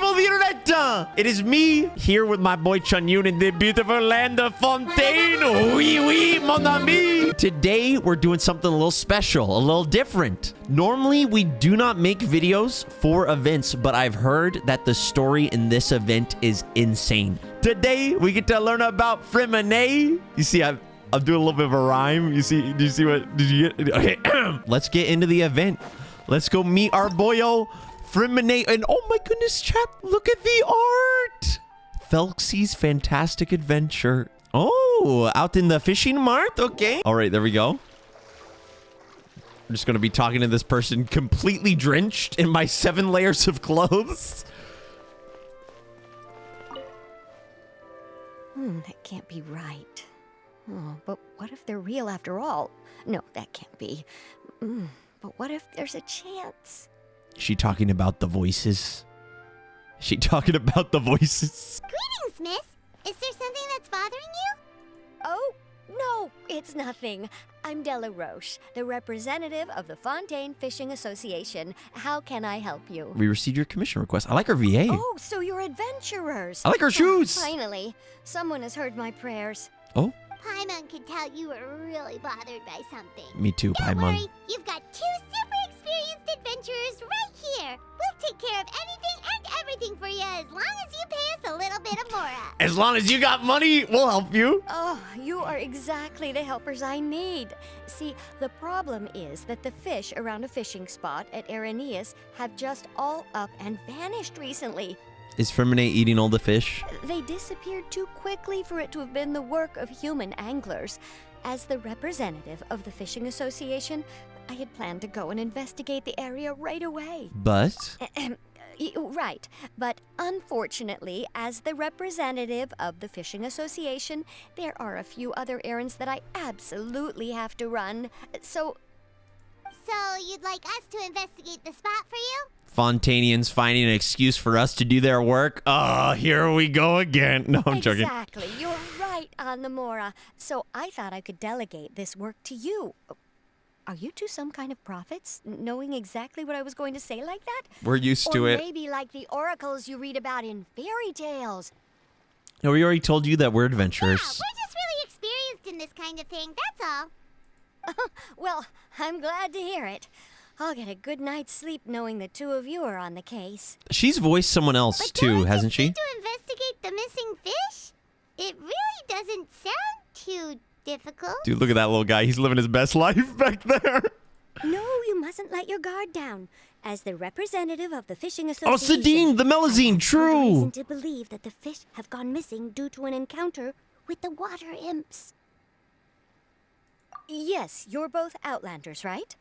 people of the internet! It is me here with my boy Chunyun in the beautiful land of Fontaine. Oui, oui, mon ami. Today, we're doing something a little special, a little different. Normally, we do not make videos for events, but I've heard that the story in this event is insane. Today, we get to learn about Freminet. You see, I'm doing a little bit of a rhyme. Do you see what, did you get? Okay, let's get into the event. Let's go meet our boyo, Freminet. And oh my goodness, chat, look at the art. thelxie's Fantastic Adventure. Oh, out in the fishing mart? Okay. All right, there we go. I'm just going to be talking to this person completely drenched in my 7 layers of clothes. That can't be right. Oh, but what if they're real after all? No, that can't be. But what if there's a chance? Is she talking about the voices? Is she talking about the voices? Greetings, miss. Is there something that's bothering you? Oh, no, it's nothing. I'm Della Roche, the representative of the Fontaine Fishing Association. How can I help you? We received your commission request. I like her VA. Oh, so you're adventurers. I like her shoes. Finally, someone has heard my prayers. Oh? Paimon could tell you were really bothered by something. Me too, Don't Paimon. worry, you've got 2 super experienced adventurers right here. We'll take care of anything and everything for you as long as you pay us a little bit of Mora. As long as you got money, we'll help you. Oh, you are exactly the helpers I need. See, the problem is that the fish around a fishing spot at Arrhenius have just all up and vanished recently. Is Freminet eating all the fish? They disappeared too quickly for it to have been the work of human anglers. As the representative of the Fishing Association, I had planned to go and investigate the area right away. But? Right, but unfortunately, as the representative of the Fishing Association, there are a few other errands that I absolutely have to run. So you'd like us to investigate the spot for you? Fontainians finding an excuse for us to do their work? Oh, here we go again. No, I'm joking. Exactly, you're right on the Mora. So I thought I could delegate this work to you. Are you two some kind of prophets, knowing exactly what I was going to say like that? We're used to it. Or maybe like the oracles you read about in fairy tales. No, we already told you that we're adventurers. Yeah, we're just really experienced in this kind of thing, that's all. Well, I'm glad to hear it. I'll get a good night's sleep knowing the two of you are on the case. She's voiced someone else But too, don't hasn't just she? need to investigate the missing fish? It really doesn't sound too difficult. Dude, look at that little guy. He's living his best life back there. No, you mustn't let your guard down. As the representative of the Fishing Oh, Association... Sadine, the Melazine, I have true. reason to believe that the fish have gone missing due to an encounter with the water imps. Yes, you're both Outlanders, right?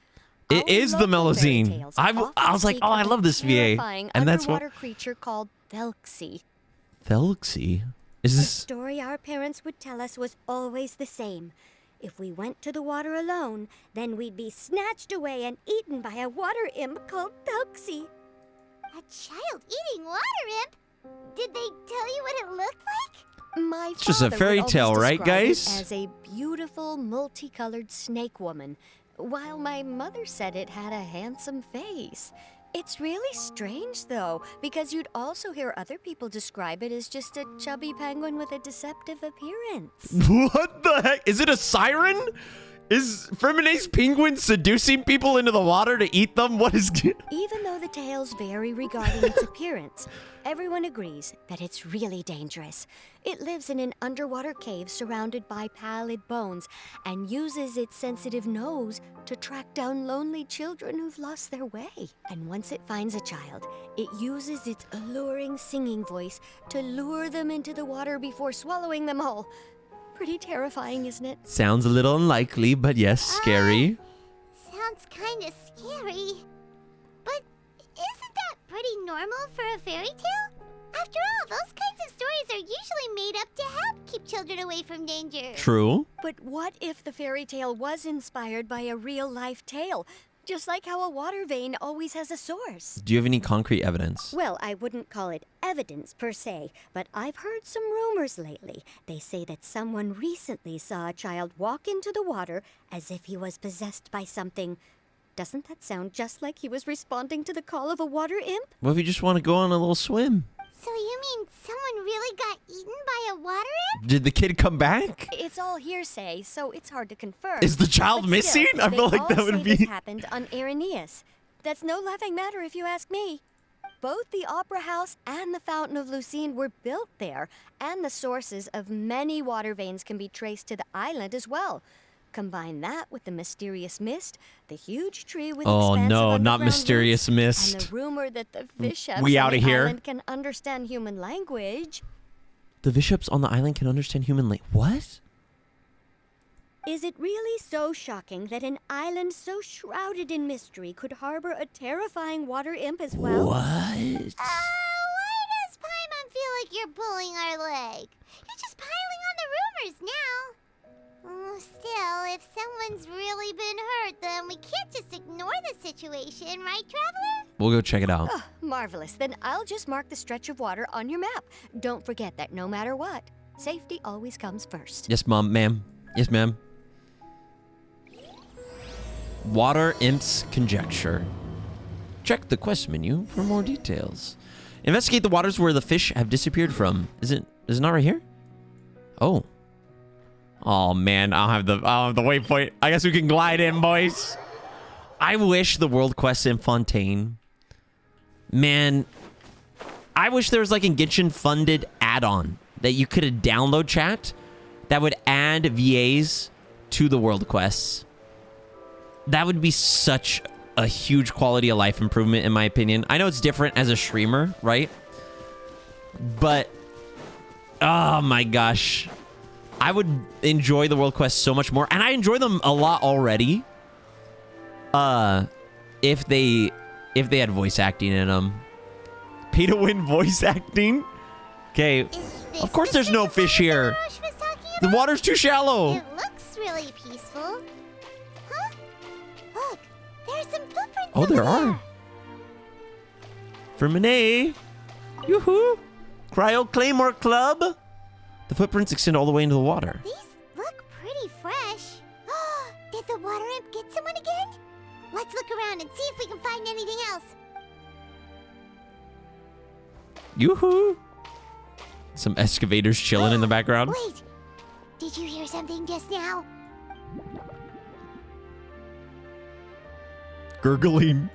It Our is the local fairy Melazine. tales I often was like, speak oh, I of a love this VA. terrifying And that's what... underwater creature called thelxie. thelxie? Is The this... story our parents would tell us was always the same. If we went to the water alone, then we'd be snatched away and eaten by a water imp called thelxie. A child-eating water imp? Did they tell you what it looked like? My It's just a father fairy would always tale, right, describe it guys? As a beautiful, multicolored snake woman, while my mother said it had a handsome face. It's really strange, though, because you'd also hear other people describe it as just a chubby penguin with a deceptive appearance. What the heck? Is it a siren? Is Freminet's penguin seducing people into the water to eat them? What is... Even though the tales vary regarding its appearance, everyone agrees that it's really dangerous. It lives in an underwater cave surrounded by pallid bones and uses its sensitive nose to track down lonely children who've lost their way. And once it finds a child, it uses its alluring singing voice to lure them into the water before swallowing them all. Pretty terrifying, isn't it? Sounds a little unlikely, but yes, scary. Sounds kind of scary. But isn't that pretty normal for a fairy tale? After all, those kinds of stories are usually made up to help keep children away from danger. True. But what if the fairy tale was inspired by a real-life tale? Just like how a water vein always has a source. Do you have any concrete evidence? Well, I wouldn't call it evidence per se, but I've heard some rumors lately. They say that someone recently saw a child walk into the water as if he was possessed by something. Doesn't that sound just like he was responding to the call of a water imp? What if you just want to go on a little swim? Did the kid come back? It's all hearsay, so it's hard to confirm. Is the child But missing? still, I feel like that would This be. happened on Irenaeus. That's no laughing matter if you ask me. Both the Opera House and the Fountain of Lucine were built there, and the sources of many water veins can be traced to the island as well. Combine that with the mysterious mist, the huge tree with Oh expansive no, not underground mysterious roots, mist. and the rumor that the bishops We on outta the here? island can understand human language. The bishops on the island can understand human language. What? Is it really so shocking that an island so shrouded in mystery could harbor a terrifying water imp as well? What? Why does Paimon feel like you're pulling our leg? You're just piling on the rumors now. Still, if someone's really been hurt, then we can't just ignore the situation, right, Traveler? We'll go check it out. Oh, marvelous. Then I'll just mark the stretch of water on your map. Don't forget that no matter what, safety always comes first. Yes, ma'am. Yes, ma'am. Water Imp's Conjecture. Check the quest menu for more details. Investigate the waters where the fish have disappeared from. Is it not right here? Oh. Oh man, I don't have the waypoint. I guess we can glide in, boys. I wish the world quest in Fontaine. Man, I wish there was like a Genshin funded add-on that you could download, chat, that would add VAs to the world quests. That would be such a huge quality of life improvement, in my opinion. I know it's different as a streamer, right? But, oh my gosh. I would enjoy the world quests so much more. And I enjoy them a lot already. If they had voice acting in them. Pay to win voice acting? Okay. Of course there's no fish here. The water's too shallow. It looks really peaceful. Huh? Look, there's some footprints. Oh, there over are. Freminet. Yoo-hoo. Cryo Claymore Club. The footprints extend all the way into the water. These look pretty fresh. Did the water imp get someone again? Let's look around and see if we can find anything else. Yoo-hoo. Some excavators chilling in the background. Wait, did you hear something just now? Gurgling.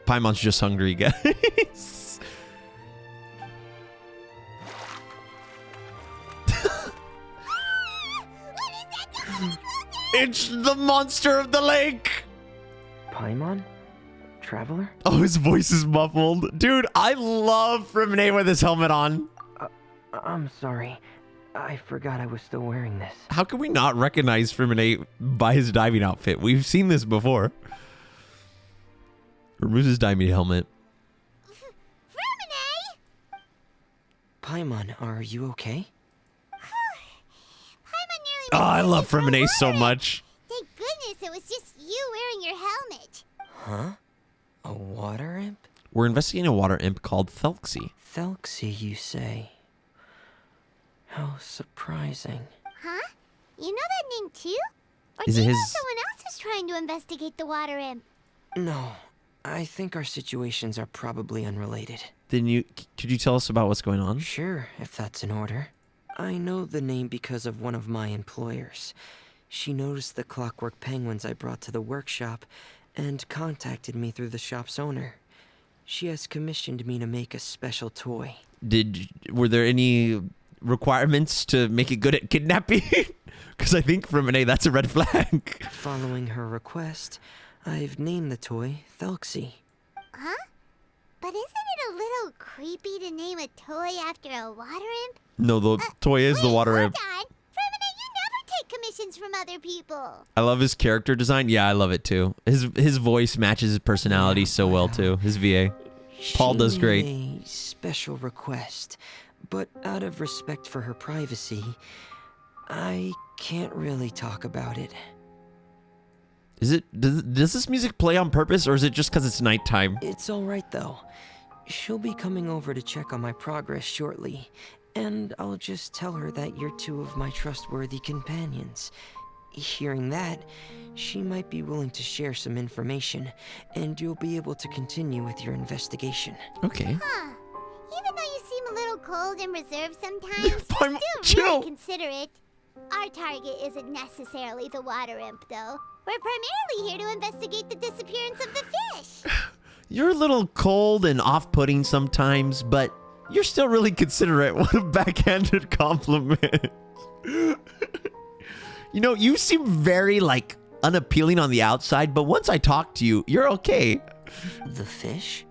Paimon's just hungry, guys. It's the monster of the lake. Paimon? Traveler? Oh, his voice is muffled. Dude, I love Freminet with his helmet on. I'm sorry. I forgot I was still wearing this. How can we not recognize Freminet by his diving outfit? We've seen this before. Removes his diving helmet. Freminet! Paimon, are you okay? Paimon nearly Oh, I missed love us for Freminet so water. much. Thank goodness it was just you wearing your helmet. Huh? A water imp? We're investigating a water imp called thelxie. Thelxie, you say? How surprising. Huh? You know that name too? Or Is do it you know his- someone else is trying to investigate the water imp? No, I think our situations are probably unrelated. Then could you tell us about what's going on? Sure, if that's in order. I know the name because of one of my employers. She noticed the clockwork penguins I brought to the workshop and contacted me through the shop's owner. She has commissioned me to make a special toy. Were there any requirements to make it good at kidnapping? Because I think Freminet, that's a red flag. Following her request, I've named the toy Thelxie. Huh? But isn't it a little creepy to name a toy after a water imp? No, the toy is the Wait, water hold imp. on. Freminet, you never take commissions from other people. I love his character design. Yeah, I love it too. His voice matches his personality so well too. His VA. Paul She does great. made a special request, but out of respect for her privacy, I can't really talk about it. Does this music play on purpose, or is it just because it's nighttime? It's alright though. She'll be coming over to check on my progress shortly, and I'll just tell her that you're two of my trustworthy companions. Hearing that, she might be willing to share some information, and you'll be able to continue with your investigation. Okay. Huh. Even though you seem seem a little cold and reserved sometimes, Paimon, you're still chill. really considerate. Our target isn't necessarily the water imp, though. We're primarily here to investigate the disappearance of the fish. You're a little cold and off-putting sometimes, but you're still really considerate. What a backhanded compliment. You know, you seem very, like, unappealing on the outside, but once I talk to you, you're okay. The fish?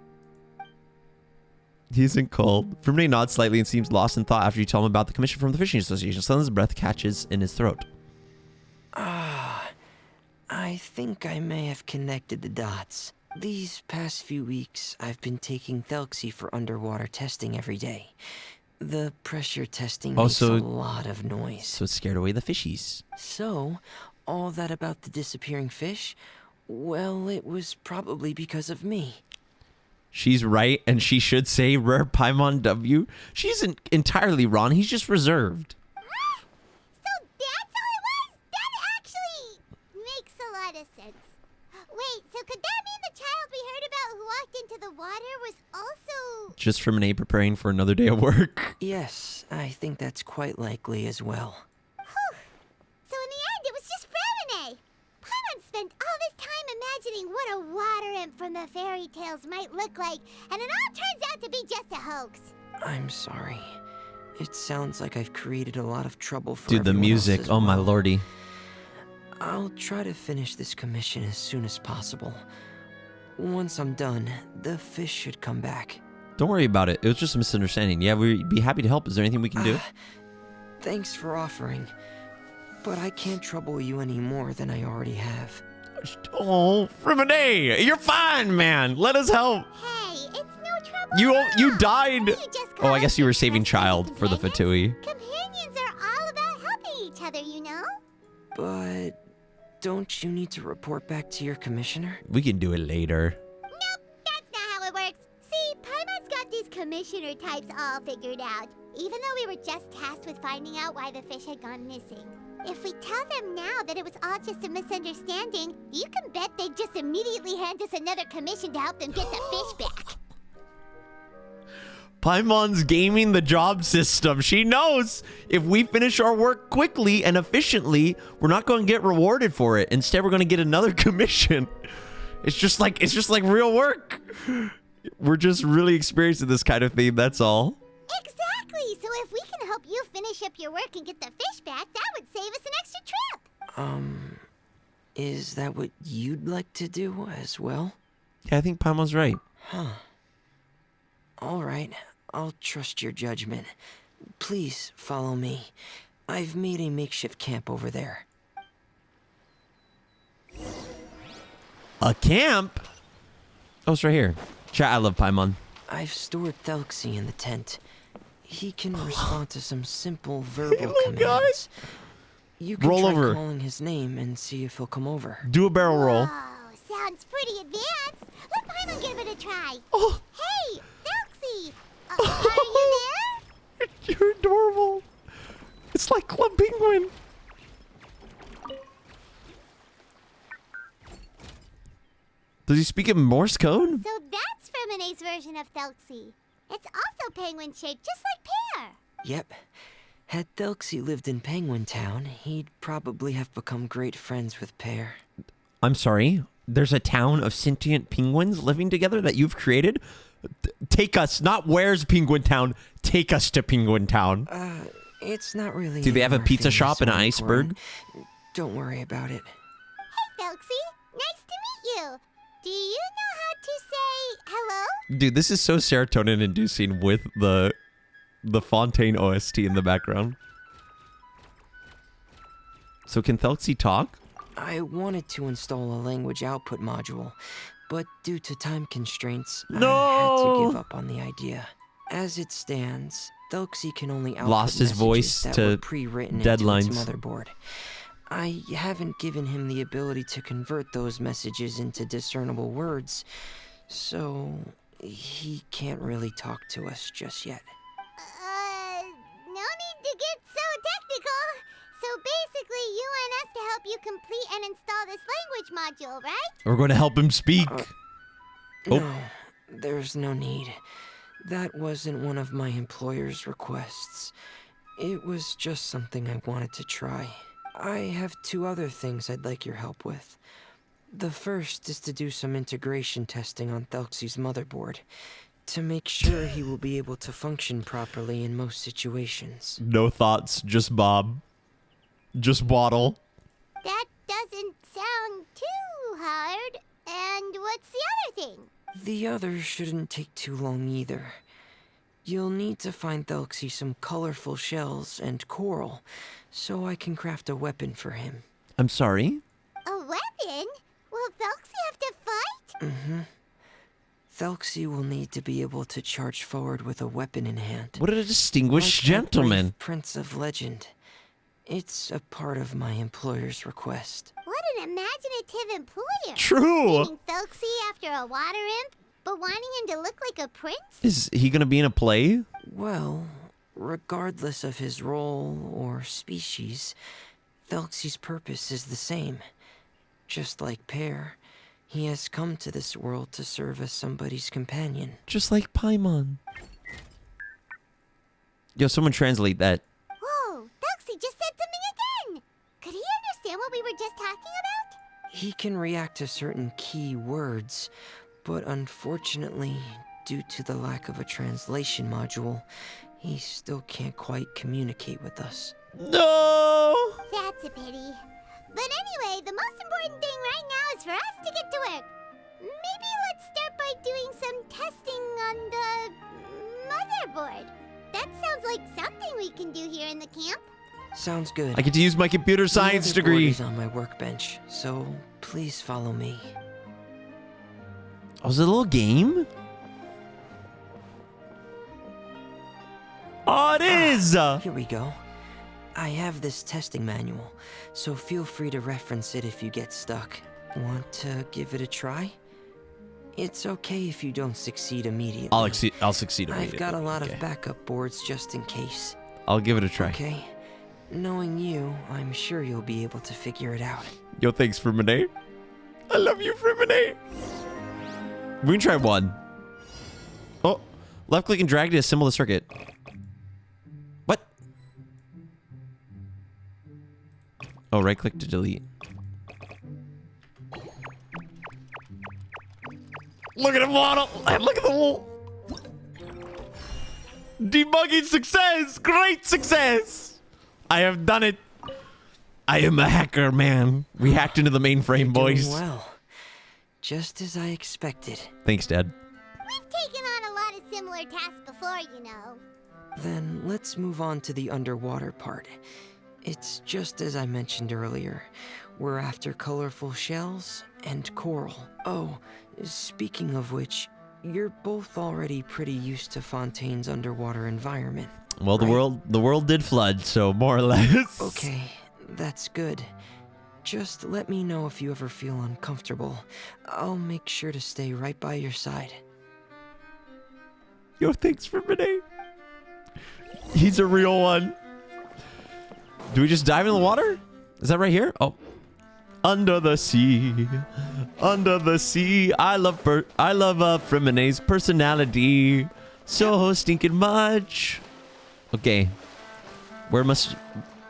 He isn't cold. Freminet nods slightly and seems lost in thought after you tell him about the commission from the Fishing Association. Suddenly his breath catches in his throat. I think I may have connected the dots. These past few weeks, I've been taking thelxie for underwater testing every day. The pressure testing makes a lot of noise. So it scared away the fishies. So, all that about the disappearing fish? Well, it was probably because of me. She's right, and she should say rare Paimon W. She isn't entirely wrong. He's just reserved. So that's all it was? That actually makes a lot of sense. Wait, so could that mean the child we heard about who walked into the water was also... Just Freminet preparing for another day of work. Yes, I think that's quite likely as well. Whew. So in the end, it was just Freminet. Paimon spent all this time imagining what a water imp from the fairy tales might look like, and it all turns out to be just a hoax. I'm sorry. It sounds like I've created a lot of trouble for Dude, the everyone music. else as Oh, my well. lordy. I'll try to finish this commission as soon as possible. Once I'm done, the fish should come back. Don't worry about it. It was just a misunderstanding. Yeah, we'd be happy to help. Is there anything we can do? Thanks for offering, but I can't trouble you any more than I already have. Oh, Freminet, you're fine, man. Let us help. Hey, it's no trouble. You died. You just Oh, I guess you were caused saving distress child for the companions. Fatui. Companions are all about helping each other, you know? But don't you need to report back to your commissioner? We can do it later. Nope, that's not how it works. See, Paimon's got these commissioner types all figured out, even though we were just tasked with finding out why the fish had gone missing. If we tell them now that it was all just a misunderstanding, you can bet they'd just immediately hand us another commission to help them get the fish back. Paimon's gaming the job system. She knows if we finish our work quickly and efficiently, we're not going to get rewarded for it. Instead, we're going to get another commission. It's just like real work. We're just really experienced in this kind of thing. That's all. Exactly. So if we can help you finish up your work and get the fish back, that would save us an extra trip. Is that what you'd like to do as well? Yeah, I think Paimon's right. All right, I'll trust your judgment. Please follow me. I've made a makeshift camp over there. A camp? Oh, it's right here. Chat, I love Paimon. I've stored thelxie in the tent. He can respond to some simple verbal Little guy. commands. You can Roll try over. calling his name and see if he'll come over. Do a barrel roll. Oh, sounds pretty advanced. Let Paimon give it a try. Oh, Hey, Thelxie! Are you there? you're adorable. It's like Club Penguin. Does he speak in Morse code? So that's Freminet's version of Thelxie. It's also penguin-shaped, just like Pear. Yep. Had thelxie lived in Penguin Town, he'd probably have become great friends with Pear. I'm sorry. There's a town of sentient penguins living together that you've created? Take us, not where's Penguin Town. Take us to Penguin Town. It's not really. Do they have a anywhere pizza famous shop and or an iceberg? important. Don't worry about it. Hey, Thelxie. Nice to meet you. Do you know how to say hello? Dude, this is so serotonin inducing with the Fontaine OST in the background. So can Thelxie talk? I wanted to install a language output module, but due to time constraints, I had No! to give up on the idea. As it stands, thelxie can only output Lost his messages voice that to were pre-written deadlines. into its motherboard. I haven't given him the ability to convert those messages into discernible words, so he can't really talk to us just yet. No need to get so technical. So basically, you want us to help you complete and install this language module, right? We're going to help him speak. Oh. No, there's no need. That wasn't one of my employer's requests. It was just something I wanted to try. I have 2 other things I'd like your help with. The first is to do some integration testing on thelxie's motherboard, to make sure he will be able to function properly in most situations. No thoughts, just Bob. Just Waddle. That doesn't sound too hard. And what's the other thing? The other shouldn't take too long either. You'll need to find Thelxie some colorful shells and coral, so I can craft a weapon for him. I'm sorry? A weapon? Will Thelxie have to fight? Mm-hmm. Thelxie will need to be able to charge forward with a weapon in hand. What a distinguished Like that gentleman. brave Prince of Legend. It's a part of my employer's request. What an imaginative employer. True. Naming Thelxie after a water imp, but wanting him to look like a prince? Is he gonna be in a play? Well, regardless of his role or species, Thelxie's purpose is the same. Just like Pear, he has come to this world to serve as somebody's companion. Just like Paimon. Yo, someone translate that. Whoa, Thelxie just said something again! Could he understand what we were just talking about? He can react to certain key words, but unfortunately, due to the lack of a translation module, he still can't quite communicate with us. No! That's a pity. But anyway, the most important thing right now is for us to get to work. Maybe let's start by doing some testing on the motherboard. That sounds like something we can do here in the camp. Sounds good. I get to use my computer science The motherboard degree. is on my workbench, so please follow me. Oh, is it a little game? Oh, it is! Here we go. I have this testing manual, so feel free to reference it if you get stuck. Want to give it a try? It's okay if you don't succeed immediately. I'll succeed immediately. I've got a lot Okay. of backup boards just in case. I'll give it a try. Okay? Knowing you, I'm sure you'll be able to figure it out. Yo, thanks, Freminet. I love you, Freminet. We can try one. Oh, left click and drag to assemble the circuit. What? Oh, right click to delete. Look at him waddle. Look at the wall. Debugging success. Great success. I have done it. I am a hacker, man. We hacked into the mainframe, boys. Doing well. Just as I expected. Thanks, Dad. We've taken on a lot of similar tasks before, you know. Then let's move on to the underwater part. It's just as I mentioned earlier. We're after colorful shells and coral. Oh, speaking of which, you're both already pretty used to Fontaine's underwater environment. Well, right? the world did flood, so more or less. Okay, that's good. Just let me know if you ever feel uncomfortable. I'll make sure to stay right by your side. Yo, thanks for Renee. He's a real one. Do we just dive in the water? Is that right here? Oh. Under the sea. Under the sea. I love Freminet's personality. So stinking much. Okay. Where must...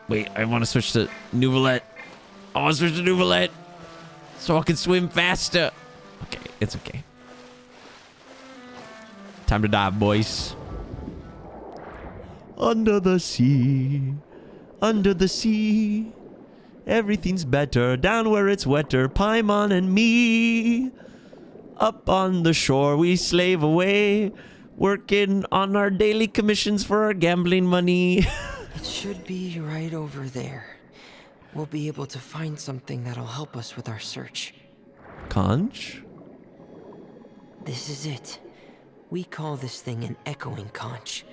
Wait, I want to switch to Nouvelette. I want to switch to Nouvelette. So I can swim faster. Okay, it's okay. Time to dive, boys. Under the sea. Under the sea. Everything's better down where it's wetter. Paimon and me. Up on the shore we slave away. Working on our daily commissions for our gambling money. It should be right over there. We'll be able to find something that'll help us with our search. Conch? This is it. We call this thing an echoing conch.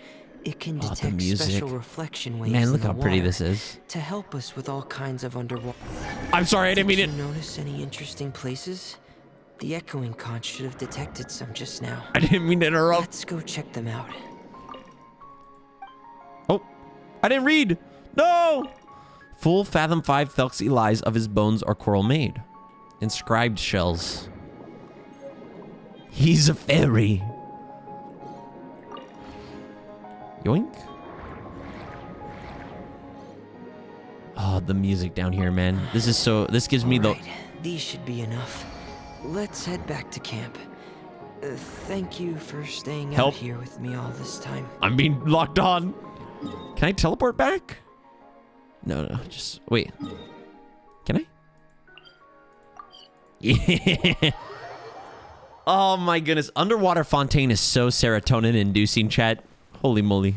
It can Oh, the detect music. special reflection waves Man, in look the how pretty water this is. to help us with all kinds of underwater. I'm sorry, I didn't mean Did it. you notice any interesting places? The echoing conch should have detected some just now. I didn't mean to interrupt. Let's go check them out. Oh, I didn't read. No. Full fathom 5 thelxie lies of his bones are coral made. Inscribed shells. He's a fairy. Yoink. Oh, the music down here, man. This gives me the... Alright, these should be enough. Let's head back to camp. Thank you for staying Help. out here with me all this time. I'm being locked on. Can I teleport back? No, just wait. Can I? Yeah. Oh my goodness. Underwater fontaine is so serotonin inducing, chat. Holy moly.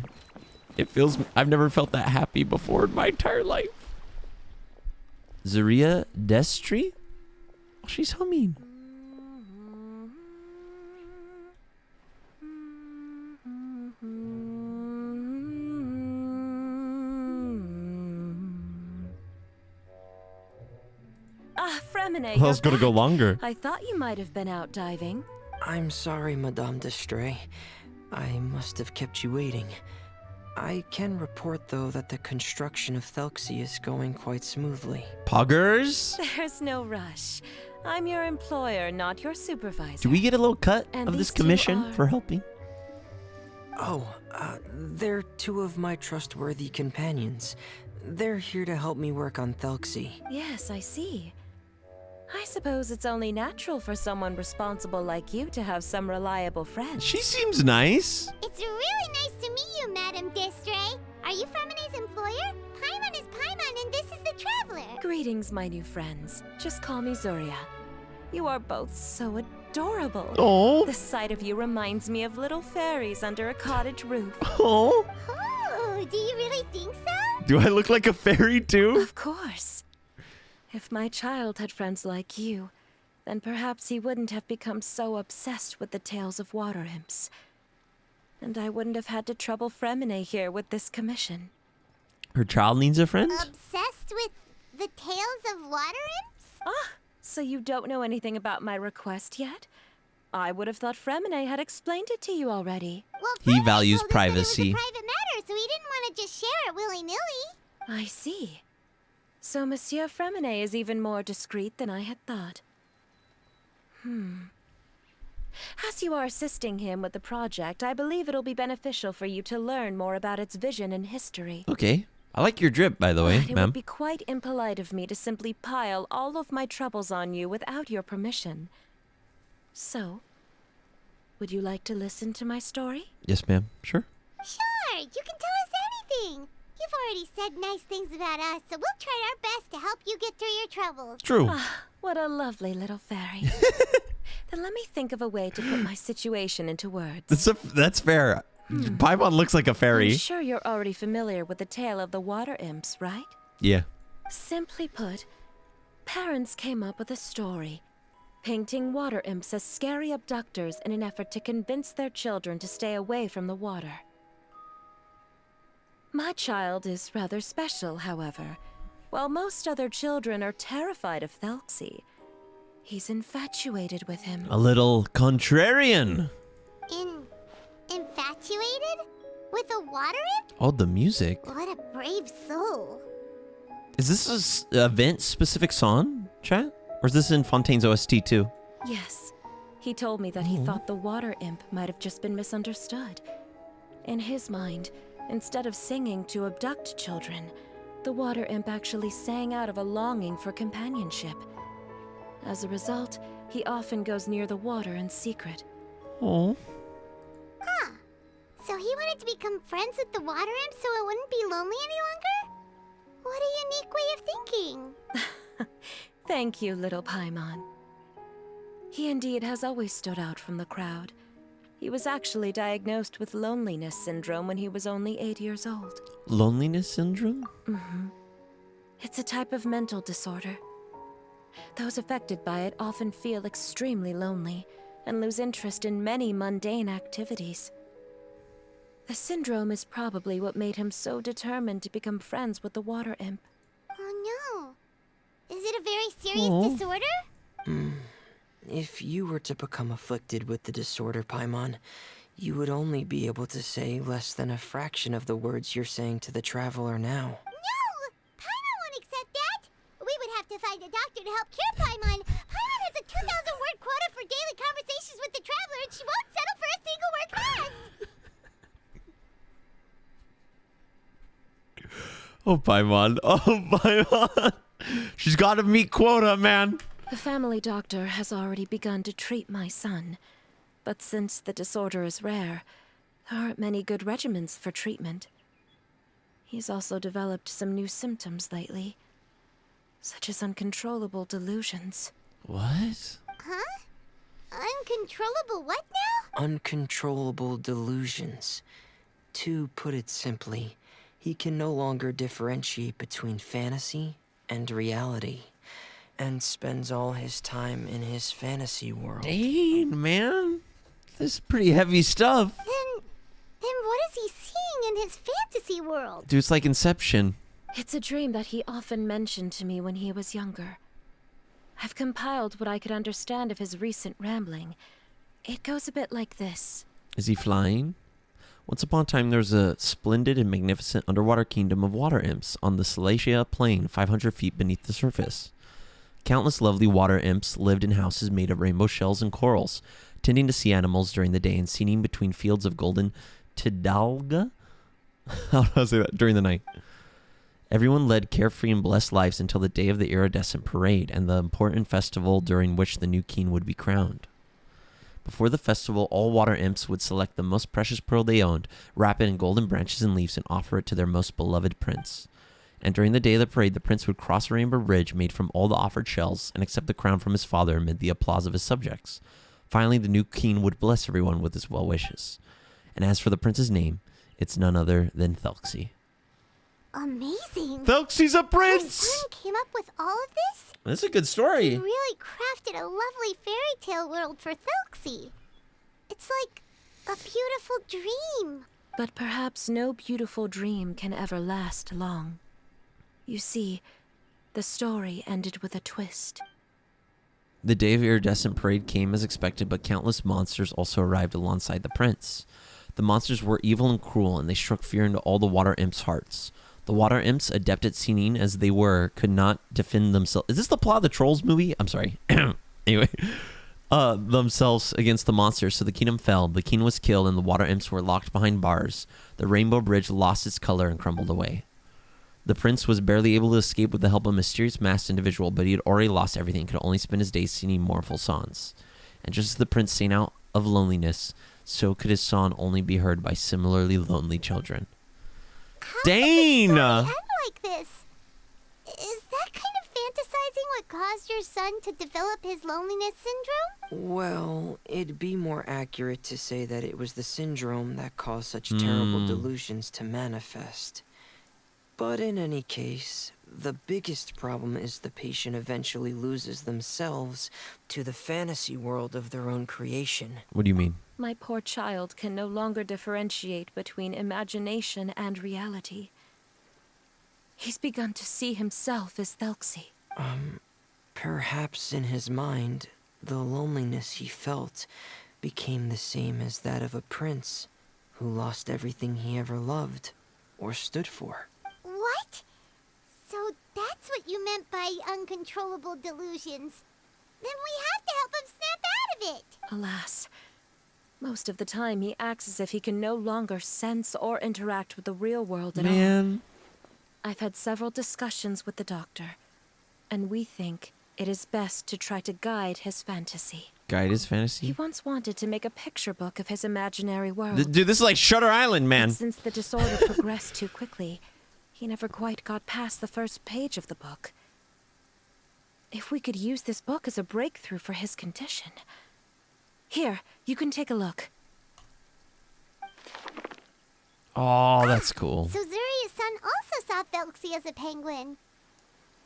It feels... I've never felt that happy before in my entire life. Zaria Destry? Oh, she's humming. Freminet, Well, it's gonna go longer. I thought you might have been out diving. I'm sorry, Madame Destray. I must have kept you waiting. I can report, though, that the construction of thelxie is going quite smoothly. Poggers? There's no rush. I'm your employer, not your supervisor. Do we get a little cut And of this these two commission are- for helping? Oh, they're two of my trustworthy companions. They're here to help me work on thelxie. Yes, I see. I suppose it's only natural for someone responsible like you to have some reliable friends. She seems nice. It's really nice to meet you, Madame Destray. Are you Freminet's employer? Paimon is Paimon, and this is the Traveler. Greetings, my new friends. Just call me Zuria. You are both so adorable. Oh. The sight of you reminds me of little fairies under a cottage roof. Oh. Oh, do you really think so? Do I look like a fairy too? Of course. If my child had friends like you, then perhaps he wouldn't have become so obsessed with the tales of water imps. And I wouldn't have had to trouble Freminet here with this commission. Her child needs a friend? Obsessed with the tales of water imps? Ah, so you don't know anything about my request yet? I would have thought Freminet had explained it to you already. Well, He Freminette values told us that it was privacy. a private matter, so he didn't want to just share it willy-nilly. I see. So Monsieur Freminet is even more discreet than I had thought. As you are assisting him with the project, I believe it'll be beneficial for you to learn more about its vision and history. Okay. I like your drip, by the way, But it ma'am. would be quite impolite of me to simply pile all of my troubles on you without your permission. So, would you like to listen to my story? Yes, ma'am. Sure. Sure, you can tell us anything. You've already said nice things about us, so we'll try our best to help you get through your troubles. True. Ah, what a lovely little fairy. Then let me think of a way to put my situation into words. That's fair. Paimon looks like a fairy. I'm sure you're already familiar with the tale of the water imps, right? Yeah. Simply put, parents came up with a story, painting water imps as scary abductors in an effort to convince their children to stay away from the water. My child is rather special, however. While most other children are terrified of thelxie, he's infatuated with him. A little contrarian. Infatuated? With a water imp? Oh, the music. What a brave soul. Is this a event-specific song, chat? Or is this in Fontaine's OST too? Yes. He told me that he thought the water imp might have just been misunderstood. In his mind, instead of singing to abduct children, the water imp actually sang out of a longing for companionship. As a result, he often goes near the water in secret. Oh. Huh. So he wanted to become friends with the water imp so it wouldn't be lonely any longer? What a unique way of thinking. Thank you, little Paimon. He indeed has always stood out from the crowd. He was actually diagnosed with loneliness syndrome when he was only 8 years old. Loneliness syndrome? It's a type of mental disorder. Those affected by it often feel extremely lonely and lose interest in many mundane activities. The syndrome is probably what made him so determined to become friends with the water imp. Oh no. Is it a very serious disorder? If you were to become afflicted with the disorder, Paimon, you would only be able to say less than a fraction of the words you're saying to the Traveler now. No! Paimon won't accept that! We would have to find a doctor to help cure Paimon. Paimon has a 2,000-word quota for daily conversations with the Traveler, and she won't settle for a single word less! Oh, Paimon. Oh, Paimon. She's got to meet quota, man. The family doctor has already begun to treat my son. But since the disorder is rare, there aren't many good regimens for treatment. He's also developed some new symptoms lately, such as uncontrollable delusions. What? Huh? Uncontrollable what now? Uncontrollable delusions. To put it simply, he can no longer differentiate between fantasy and reality, and spends all his time in his fantasy world. Dang, man. This is pretty heavy stuff. Then what is he seeing in his fantasy world? Dude, it's like Inception. It's a dream that he often mentioned to me when he was younger. I've compiled what I could understand of his recent rambling. It goes a bit like this. Is he flying? Once upon a time, there was a splendid and magnificent underwater kingdom of water imps on the Salacia plain 500 feet beneath the surface. Countless lovely water imps lived in houses made of rainbow shells and corals, tending to sea animals during the day and seeding between fields of golden tidalga? How do I say that? During the night. Everyone led carefree and blessed lives until the day of the iridescent parade and the important festival during which the new king would be crowned. Before the festival, all water imps would select the most precious pearl they owned, wrap it in golden branches and leaves, and offer it to their most beloved prince. And during the day of the parade, the prince would cross a rainbow bridge made from all the offered shells and accept the crown from his father amid the applause of his subjects. Finally, the new king would bless everyone with his well wishes. And as for the prince's name, it's none other than thelxie. Amazing. thelxie's a Your prince! son came up with all of this? That's a good He story. really crafted a lovely fairy tale world for Thelxie. It's like a beautiful dream. But perhaps no beautiful dream can ever last long. You see, the story ended with a twist. The day of iridescent parade came as expected, but countless monsters also arrived alongside the prince. The monsters were evil and cruel, and they struck fear into all the water imps' hearts. The water imps, adept at singing as they were, could not defend themselves. Is this the plot of the Trolls movie? I'm sorry. Anyway, themselves against the monsters, so the kingdom fell. The king was killed, and the water imps were locked behind bars. The rainbow bridge lost its color and crumbled away. The prince was barely able to escape with the help of a mysterious masked individual, but he had already lost everything and could only spend his days singing mournful songs. And just as the prince sang out of loneliness, so could his song only be heard by similarly lonely children. How Dang! could the story end like this? Is that kind of fantasizing what caused your son to develop his loneliness syndrome? Well, it'd be more accurate to say that it was the syndrome that caused such terrible delusions to manifest. But in any case, the biggest problem is the patient eventually loses themselves to the fantasy world of their own creation. What do you mean? My poor child can no longer differentiate between imagination and reality. He's begun to see himself as Thelxie. Perhaps in his mind, the loneliness he felt became the same as that of a prince who lost everything he ever loved or stood for. What? So that's what you meant by uncontrollable delusions. Then we have to help him snap out of it. Alas, most of the time he acts as if he can no longer sense or interact with the real world at all. Man. I've had several discussions with the doctor, and we think it is best to try to guide his fantasy. Guide his He fantasy? once wanted to make a picture book of his imaginary world. Dude, this is like Shutter Island, man. But since the disorder progressed too quickly, he never quite got past the first page of the book. If we could use this book as a breakthrough for his condition. Here, you can take a look. Oh, that's cool. So Zuria's son also saw Thelxie as a penguin.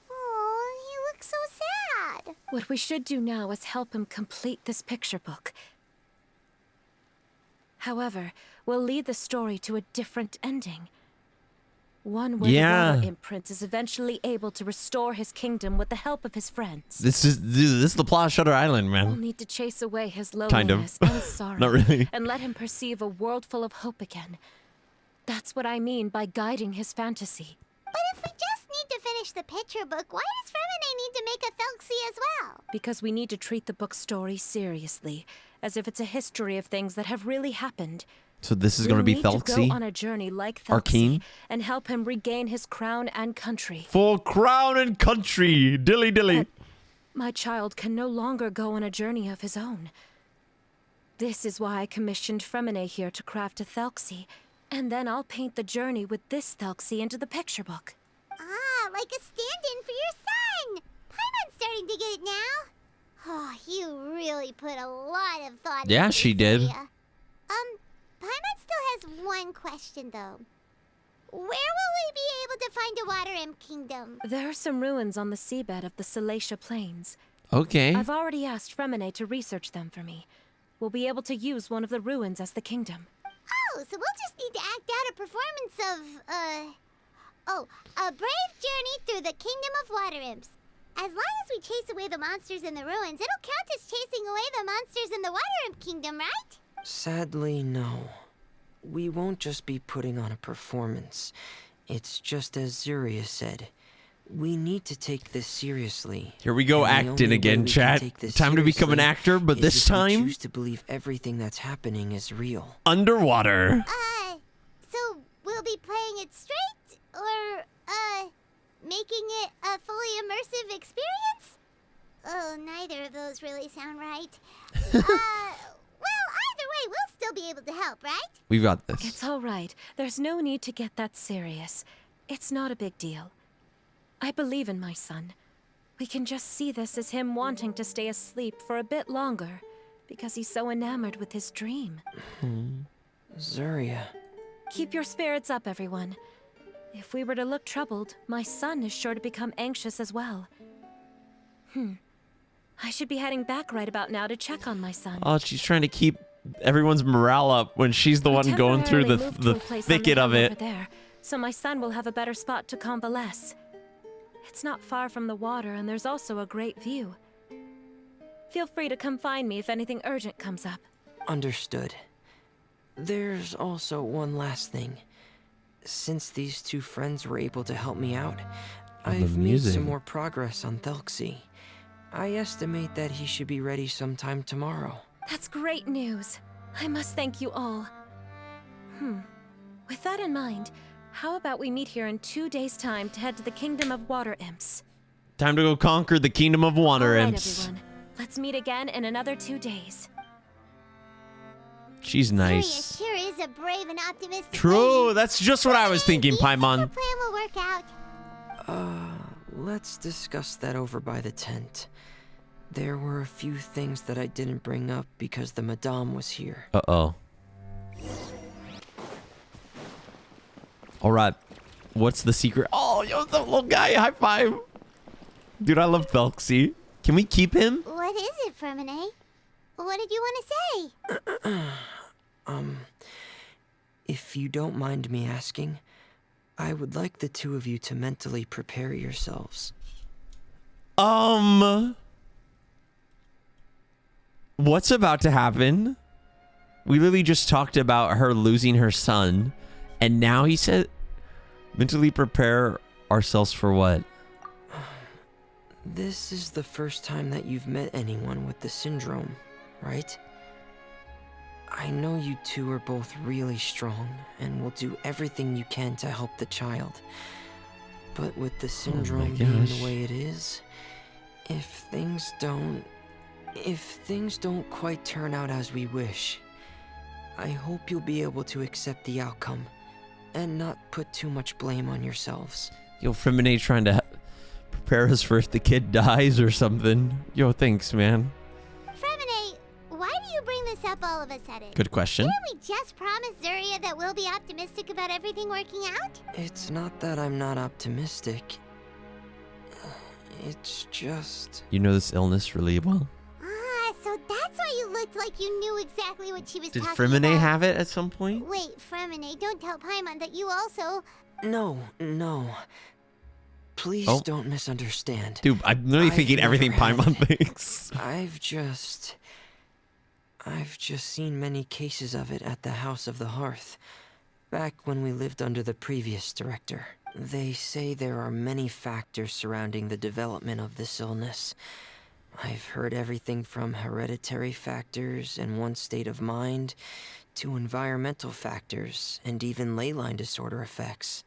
Oh, he looks so sad. What we should do now is help him complete this picture book. However, we'll lead the story to a different ending. One where the water imp prince is eventually able to restore his kingdom with the help of his friends. This is the plot of Shutter Island, We'll man. need to chase away his Kind of. loneliness and sorrow. Not really. And let him perceive a world full of hope again. That's what I mean by guiding his fantasy. But if we just need to finish the picture book, why does Freminet need to make a Thelxie as well? Because we need to treat the book's story seriously, as if it's a history of things that have really happened, So this is We'll going to be need to Thelxie? go on a journey like Arcane? Thelxie and help him regain his crown and country. For crown and country. Dilly dilly. My child can no longer go on a journey of his own. This is why I commissioned Freminet here to craft a thelxie, and then I'll paint the journey with this thelxie into the picture book. Ah, like a stand-in for your son! Paimon's starting to get it now. Oh, you really put a lot of thought into Yeah, this, she did. Zaria. Paimon still has one question, though. Where will we be able to find a Water Imp Kingdom? There are some ruins on the seabed of the Salacia Plains. Okay. I've already asked Freminet to research them for me. We'll be able to use one of the ruins as the kingdom. Oh, so we'll just need to act out a performance of, a brave journey through the Kingdom of Water Imps. As long as we chase away the monsters in the ruins, it'll count as chasing away the monsters in the Water Imp Kingdom, right? Sadly, no. We won't just be putting on a performance. It's just as Zaria said. We need to take this seriously. Here we go, And the acting only way again, we can chat. take this Time to become an seriously actor, but is this if we time choose to believe everything that's happening is real. underwater. So we'll be playing it straight, or, making it a fully immersive experience? Oh, neither of those really sound right. Well, either way, we'll still be able to help, right? We've got this. It's all right. There's no need to get that serious. It's not a big deal. I believe in my son. We can just see this as him wanting to stay asleep for a bit longer because he's so enamored with his dream. Zaria. Keep your spirits up, everyone. If we were to look troubled, my son is sure to become anxious as well. I should be heading back right about now to check on my son. Oh, she's trying to keep everyone's morale up when she's the I one going through temporarily moved to the a place on the thicket of hill it. over there, so my son will have a better spot to convalesce. It's not far from the water, and there's also a great view. Feel free to come find me if anything urgent comes up. Understood. There's also one last thing. Since these two friends were able to help me out, I've made music. some more progress on Thelxie. I estimate that he should be ready sometime tomorrow. That's great news. I must thank you all. With that in mind, how about we meet here in 2 days' time to head to the Kingdom of Water Imps? Time to go conquer the Kingdom of Water All right, Imps. everyone. Let's meet again in another 2 days. She's nice. Zaria sure is a brave and optimistic True, lady. that's just what I was thinking, Do you think her Paimon. plan will work out? Let's discuss that over by the tent. There were a few things that I didn't bring up because the Madame was here. Uh-oh. All right. What's the secret? Oh, yo, the little guy. High five. Dude, I love Thelxie. Can we keep him? What is it, Freminet? What did you want to say? If you don't mind me asking, I would like the two of you to mentally prepare yourselves. What's about to happen? We literally just talked about her losing her son, and now he said mentally prepare ourselves for what? This is the first time that you've met anyone with the syndrome, right? I know you two are both really strong and will do everything you can to help the child. But with the syndrome being gosh. the way it is, if things don't quite turn out as we wish, I hope you'll be able to accept the outcome and not put too much blame on yourselves. Yo, Freminet trying to prepare us for if the kid dies or something. Yo, thanks, man. Freminet, why do you bring this up all of a sudden? Good question. Didn't we just promise Zaria that we'll be optimistic about everything working out? It's not that I'm not optimistic. It's just... You know this illness really well. Ah, so that's why you looked like you knew exactly what she was Did talking Freminet about. have it at some point? Wait, Freminet, don't tell Paimon that you also... No. Please Oh. don't misunderstand. Dude, I'm literally I've thinking never everything had Paimon it. thinks. I've just seen many cases of it at the House of the Hearth, back when we lived under the previous director. They say there are many factors surrounding the development of this illness. I've heard everything from hereditary factors and one's state of mind, to environmental factors and even ley line disorder effects.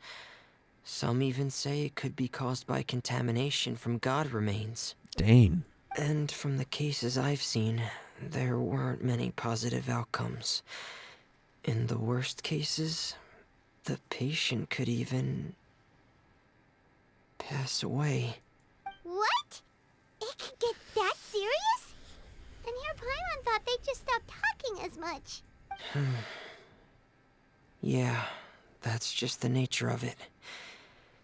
Some even say it could be caused by contamination from god remains. Dang. And from the cases I've seen, there weren't many positive outcomes. In the worst cases, the patient could even pass away. What? It could get that serious? And here Paimon thought they'd just stop talking as much. Yeah, that's just the nature of it.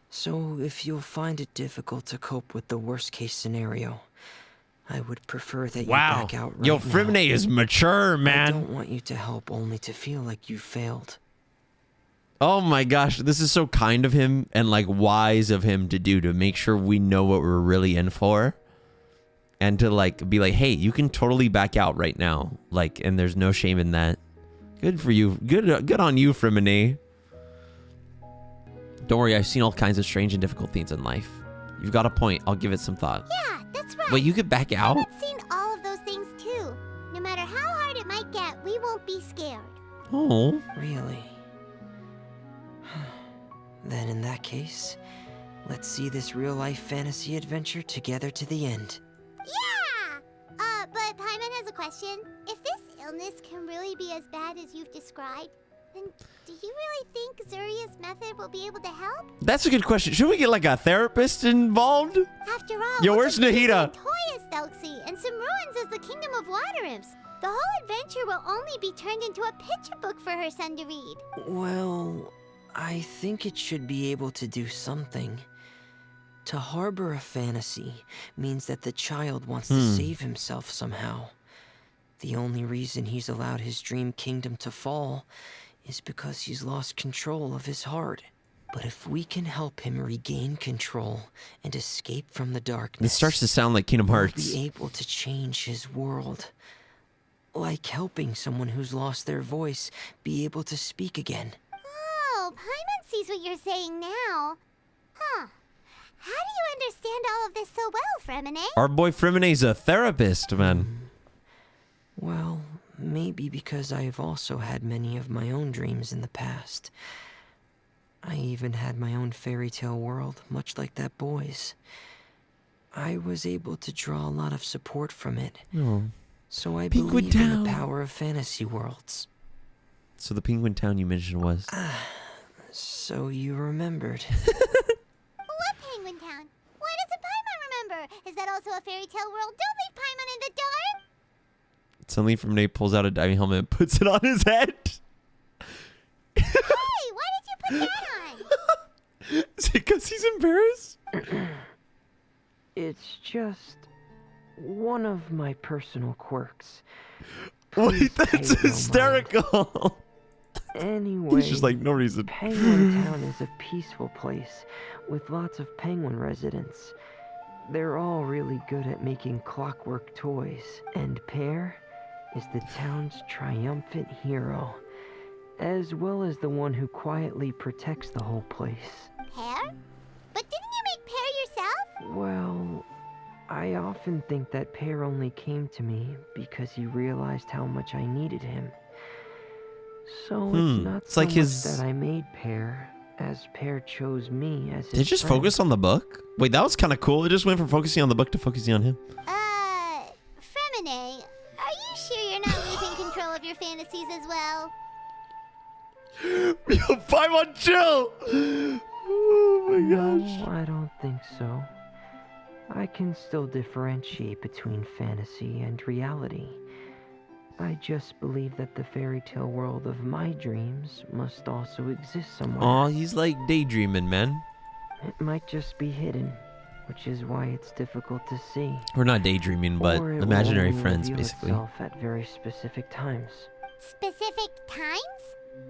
So if you'll find it difficult to cope with the worst case scenario, I would prefer that you Wow. back out right Yo, now. Freminet is mature, I man. don't want you to help only to feel like you failed. Oh my gosh, this is so kind of him and like wise of him to do, to make sure we know what we're really in for. And to like be like, hey, you can totally back out right now. Like, and there's no shame in that. Good for you. Good on you, Freminet. Don't worry, I've seen all kinds of strange and difficult things in life. You've got a point. I'll give it some thought. Yeah, that's right. Wait, you could back out? I've seen all of those things too. No matter how hard it might get, we won't be scared. Oh. Really? Then in that case, let's see this real-life fantasy adventure together to the end. Yeah! But Paimon has a question. If this illness can really be as bad as you've described, then do you really think Zuria's method will be able to help? That's a good question. Should we get like a therapist involved? After all, Yo, we'll where's just use Nahida? Toy as thelxie and some ruins as the kingdom of water imps. The whole adventure will only be turned into a picture book for her son to read. Well, I think it should be able to do something. To harbor a fantasy means that the child wants to save himself somehow. The only reason he's allowed his dream kingdom to fall is because he's lost control of his heart. But if we can help him regain control and escape from the darkness, This starts to sound like Kingdom we'll Hearts. be able to change his world. Like helping someone who's lost their voice be able to speak again. Oh, Paimon sees what you're saying now. Huh. How do you understand all of this so well, Freminet? Our boy Freminet's a therapist, man. Well, maybe because I've also had many of my own dreams in the past. I even had my own fairy tale world, much like that boy's. I was able to draw a lot of support from it. Oh. So I Penguin believe in Town. the power of fantasy worlds. So the Penguin Town you mentioned was... So you remembered. What Penguin Town? Why doesn't Paimon remember? Is that also a fairy tale world? Don't leave Paimon in the dark! Suddenly Freminет pulls out a diving helmet and puts it on his head. Hey, why did you put that on? Is it because he's embarrassed? It's just one of my personal quirks. Wait, Please that's pay no mind. hysterical. Anyway, He's just like, no reason. Penguin Town is a peaceful place with lots of penguin residents. They're all really good at making clockwork toys, and Pear is the town's triumphant hero, as well as the one who quietly protects the whole place. Pear? But didn't you make Pear yourself? Well, I often think that Pear only came to me because he realized how much I needed him. So it's not It's so like much his- that I made Pear, as Pear chose me as his Did it just friend. focus on the book? Wait, that was kind of cool. It just went from focusing on the book to focusing on him. Freminet, are you sure you're not losing control of your fantasies as well? Yo, 5 on chill. Oh my gosh. No, I don't think so. I can still differentiate between fantasy and reality. I just believe that the fairy tale world of my dreams must also exist somewhere. Aw, he's like daydreaming, man. It might just be hidden, which is why it's difficult to see. We're not daydreaming, but Or it will imaginary only friends, reveal basically. itself at very specific times. Specific times?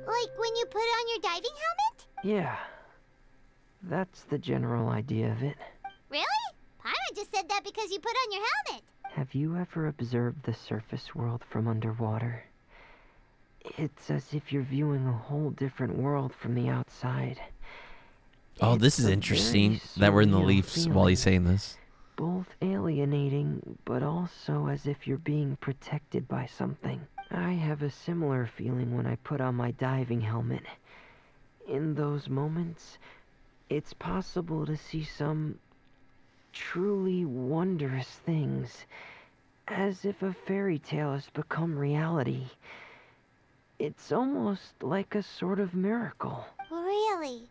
Like when you put on your diving helmet? Yeah, that's the general idea of it. Really? Paimon just said that because you put on your helmet. Have you ever observed the surface world from underwater? It's as if you're viewing a whole different world from the outside. Oh, this It's is a interesting very that we're in the surreal Leafs while he's feeling. saying this. Both alienating, but also as if you're being protected by something. I have a similar feeling when I put on my diving helmet. In those moments, it's possible to see some truly wondrous things, as if a fairy tale has become reality. It's almost like a sort of miracle. Really?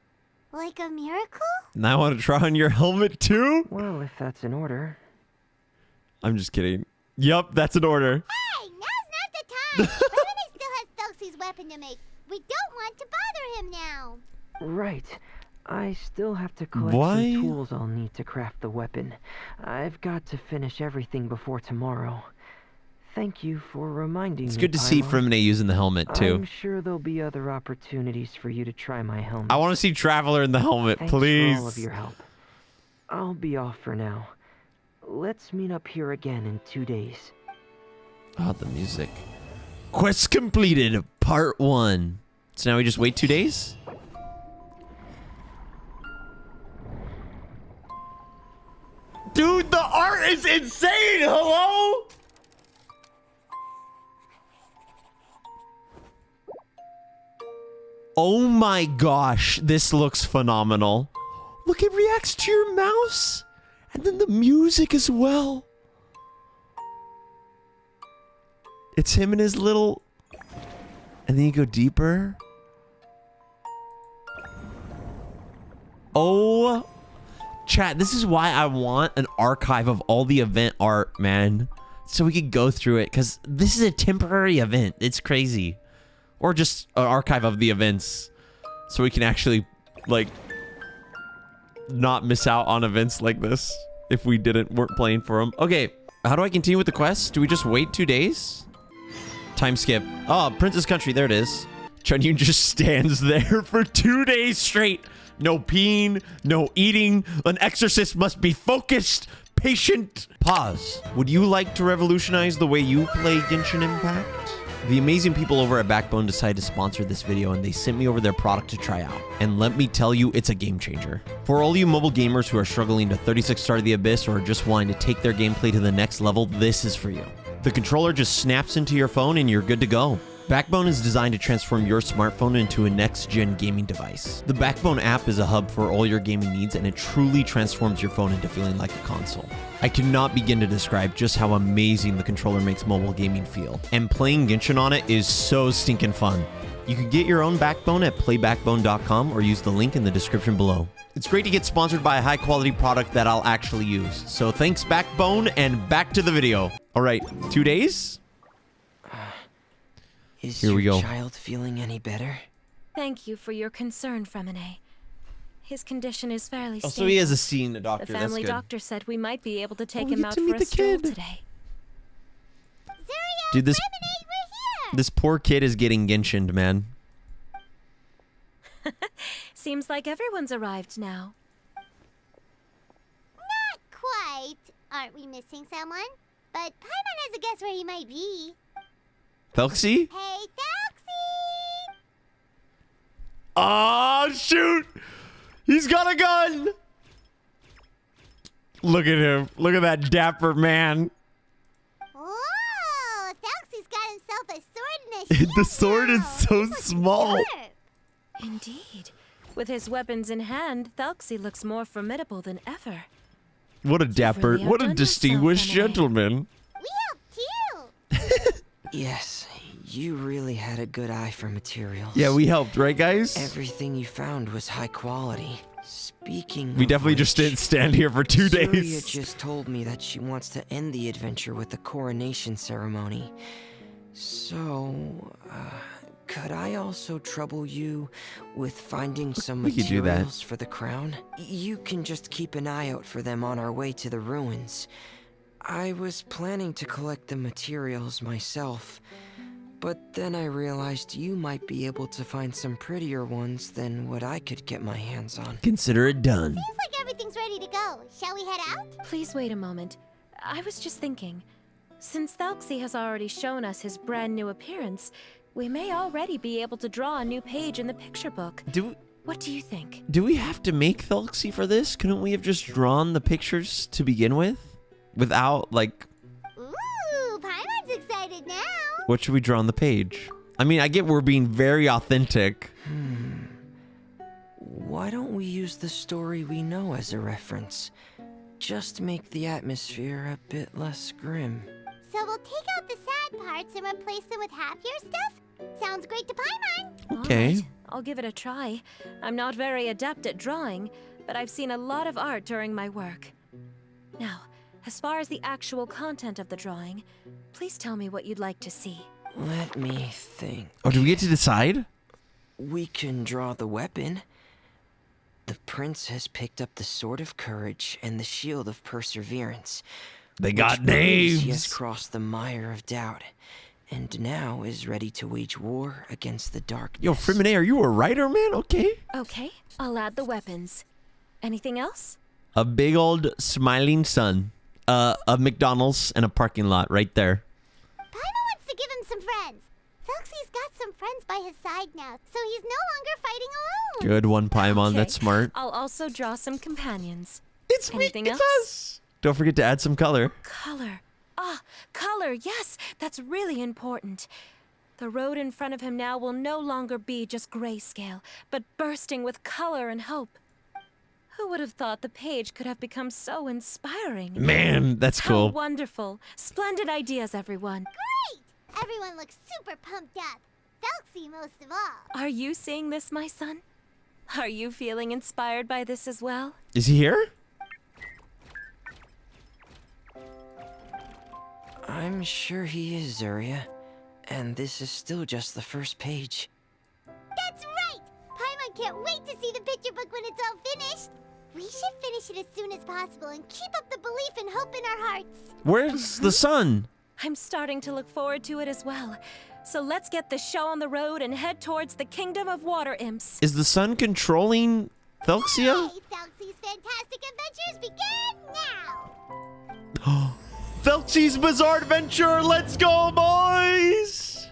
Like a miracle? Now I want to try on your helmet too? Well, if that's in order. I'm just kidding. Yup, that's an order. Hey, now's not the time! Freminet still has thelxie's weapon to make. We don't want to bother him now. Right. I still have to collect Why? some tools I'll need to craft the weapon. I've got to finish everything before tomorrow. Thank you for reminding me. It's good to see Paimon. Freminet using the helmet too. I'm sure there'll be other opportunities for you to try my helmet. I want to see Traveler in the helmet, Thanks please. for all of your help. I'll be off for now. Let's meet up here again in 2 days. Oh, the music. Quest completed, part 1. So now we just wait 2 days? Dude, the art is insane! Hello? Oh my gosh, this looks phenomenal. Look, it reacts to your mouse. And then the music as well. It's him and his little... And then you go deeper. Oh. Chat, this is why I want an archive of all the event art, man. So we could go through it. Because this is a temporary event. It's crazy. Or just an archive of the events. So we can actually, like... not miss out on events like this. If we weren't playing for them. Okay. How do I continue with the quest? Do we just wait 2 days? Time skip. Oh, Princess Country. There it is. Chunyun just stands there for 2 days straight. No peeing, no eating. An exorcist must be focused, patient. Pause. Would you like to revolutionize the way you play Genshin Impact? The amazing people over at Backbone decided to sponsor this video, and they sent me over their product to try out. And let me tell you, it's a game changer. For all you mobile gamers who are struggling to 36 Star the Abyss or just wanting to take their gameplay to the next level, this is for you. The controller just snaps into your phone and you're good to go. Backbone is designed to transform your smartphone into a next-gen gaming device. The Backbone app is a hub for all your gaming needs, and it truly transforms your phone into feeling like a console. I cannot begin to describe just how amazing the controller makes mobile gaming feel. And playing Genshin on it is so stinking fun. You can get your own Backbone at playbackbone.com or use the link in the description below. It's great to get sponsored by a high-quality product that I'll actually use. So thanks, Backbone, and back to the video. All right, 2 days? Is Here we your go. child feeling any better? Thank you for your concern, Freminet. His condition is fairly Oh, stable. so he has a scene, a doctor. The That's family good. doctor said we might be able to take we him get out to for meet a the stroll kid. today. Zuria, Dude, this Freminet, we're here! this poor kid is getting Genshined, man. Seems like everyone's arrived now. Not quite. Aren't we missing someone? But Paimon has a guess where he might be. thelxie? Hey, thelxie! Oh, shoot! He's got a gun! Look at him. Look at that dapper man. Whoa! thelxie's got himself a sword and a shield The sword is now. so He's small. sharp. Indeed. With his weapons in hand, Thelxie looks more formidable than ever. What a dapper, really what a outdone distinguished yourself, Freminet. gentleman. We helped too. Yes, you really had a good eye for materials. Yeah, we helped, right, guys? Everything you found was high quality. Speaking We of definitely just which, didn't stand here for 2 Zuria days. just told me that she wants to end the adventure with the coronation ceremony. So, could I also trouble you with finding some We could do that. materials for the crown? You can just keep an eye out for them on our way to the ruins. I was planning to collect the materials myself, but then I realized you might be able to find some prettier ones than what I could get my hands on. Consider it done. Seems like everything's ready to go. Shall we head out? Please wait a moment. I was just thinking. Since Thelxie has already shown us his brand new appearance, we may already be able to draw a new page in the picture book. What do you think? Do we have to make thelxie for this? Couldn't we have just drawn the pictures to begin with? Without, like... Ooh, Paimon's excited now. What should we draw on the page? I mean, I get we're being very authentic. Why don't we use the story we know as a reference? Just make the atmosphere a bit less grim. So we'll take out the sad parts and replace them with happier stuff? Sounds great to Paimon. Okay. All right, I'll give it a try. I'm not very adept at drawing, but I've seen a lot of art during my work. Now, as far as the actual content of the drawing, please tell me what you'd like to see. Let me think. Oh, do we get to decide? We can draw the weapon. The prince has picked up the Sword of Courage and the Shield of Perseverance. They got which proves he has names. crossed the mire of doubt, and now is ready to wage war against the darkness. Yo, Freminet, are you a writer, man? Okay. Okay, I'll add the weapons. Anything else? A big old smiling sun. A McDonald's and a parking lot right there. Paimon wants to give him some friends. thelxie's got some friends by his side now, so he's no longer fighting alone. Good one, Paimon. Okay, That's smart. I'll also draw some companions. It's Anything me. It's else? us. Don't forget to add some color. Color. Ah, color, yes, that's really important. The road in front of him now will no longer be just grayscale, but bursting with color and hope. Who would have thought the page could have become so inspiring? Man, that's How cool. wonderful. Splendid ideas, everyone. Great! Everyone looks super pumped up. thelxie most of all. Are you seeing this, my son? Are you feeling inspired by this as well? Is he here? I'm sure he is, Zarya. And this is still just the first page. That's right! Paimon can't wait to see the picture book when it's all finished. We should finish it as soon as possible and keep up the belief and hope in our hearts. Where's the sun? I'm starting to look forward to it as well. So let's get the show on the road and head towards the Kingdom of Water Imps. Is the sun controlling Thelxia? Hey, thelxie's fantastic adventures begin now! Thelxia's Bizarre Adventure! Let's go, boys!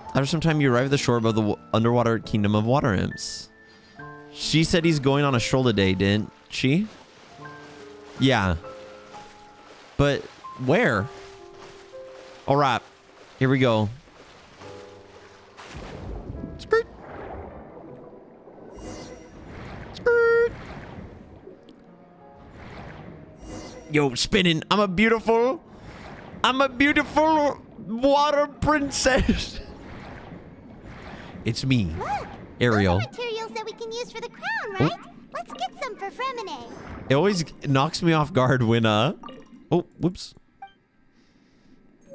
After some time, you arrive at the shore above the underwater Kingdom of Water Imps. She said he's going on a stroll today, didn't she? Yeah. But where? All right, here we go. Skirt. Skirt. Yo, spinning. I'm a beautiful water princess. It's me, Look! Ariel. Those are materials that we can use for the crown, right? Let's get some for Freminet. It always knocks me off guard when oh, whoops.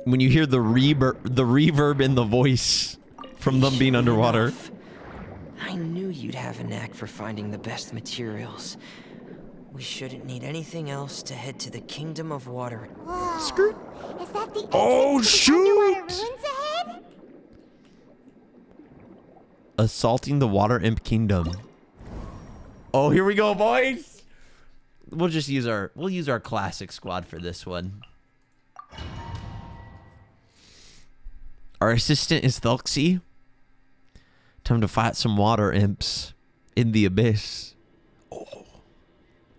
When you hear the reverb in the voice from them being underwater. Enough. I knew you'd have a knack for finding the best materials. We shouldn't need anything else to head to the Kingdom of Water. Whoa. Skirt. Is that the Oh, entrance to the underwater shoot! ruins ahead? Assaulting the Water Imp Kingdom. Oh, here we go, boys. We'll use our classic squad for this one. Our assistant is Thelxie. Time to fight some water imps in the abyss. Oh.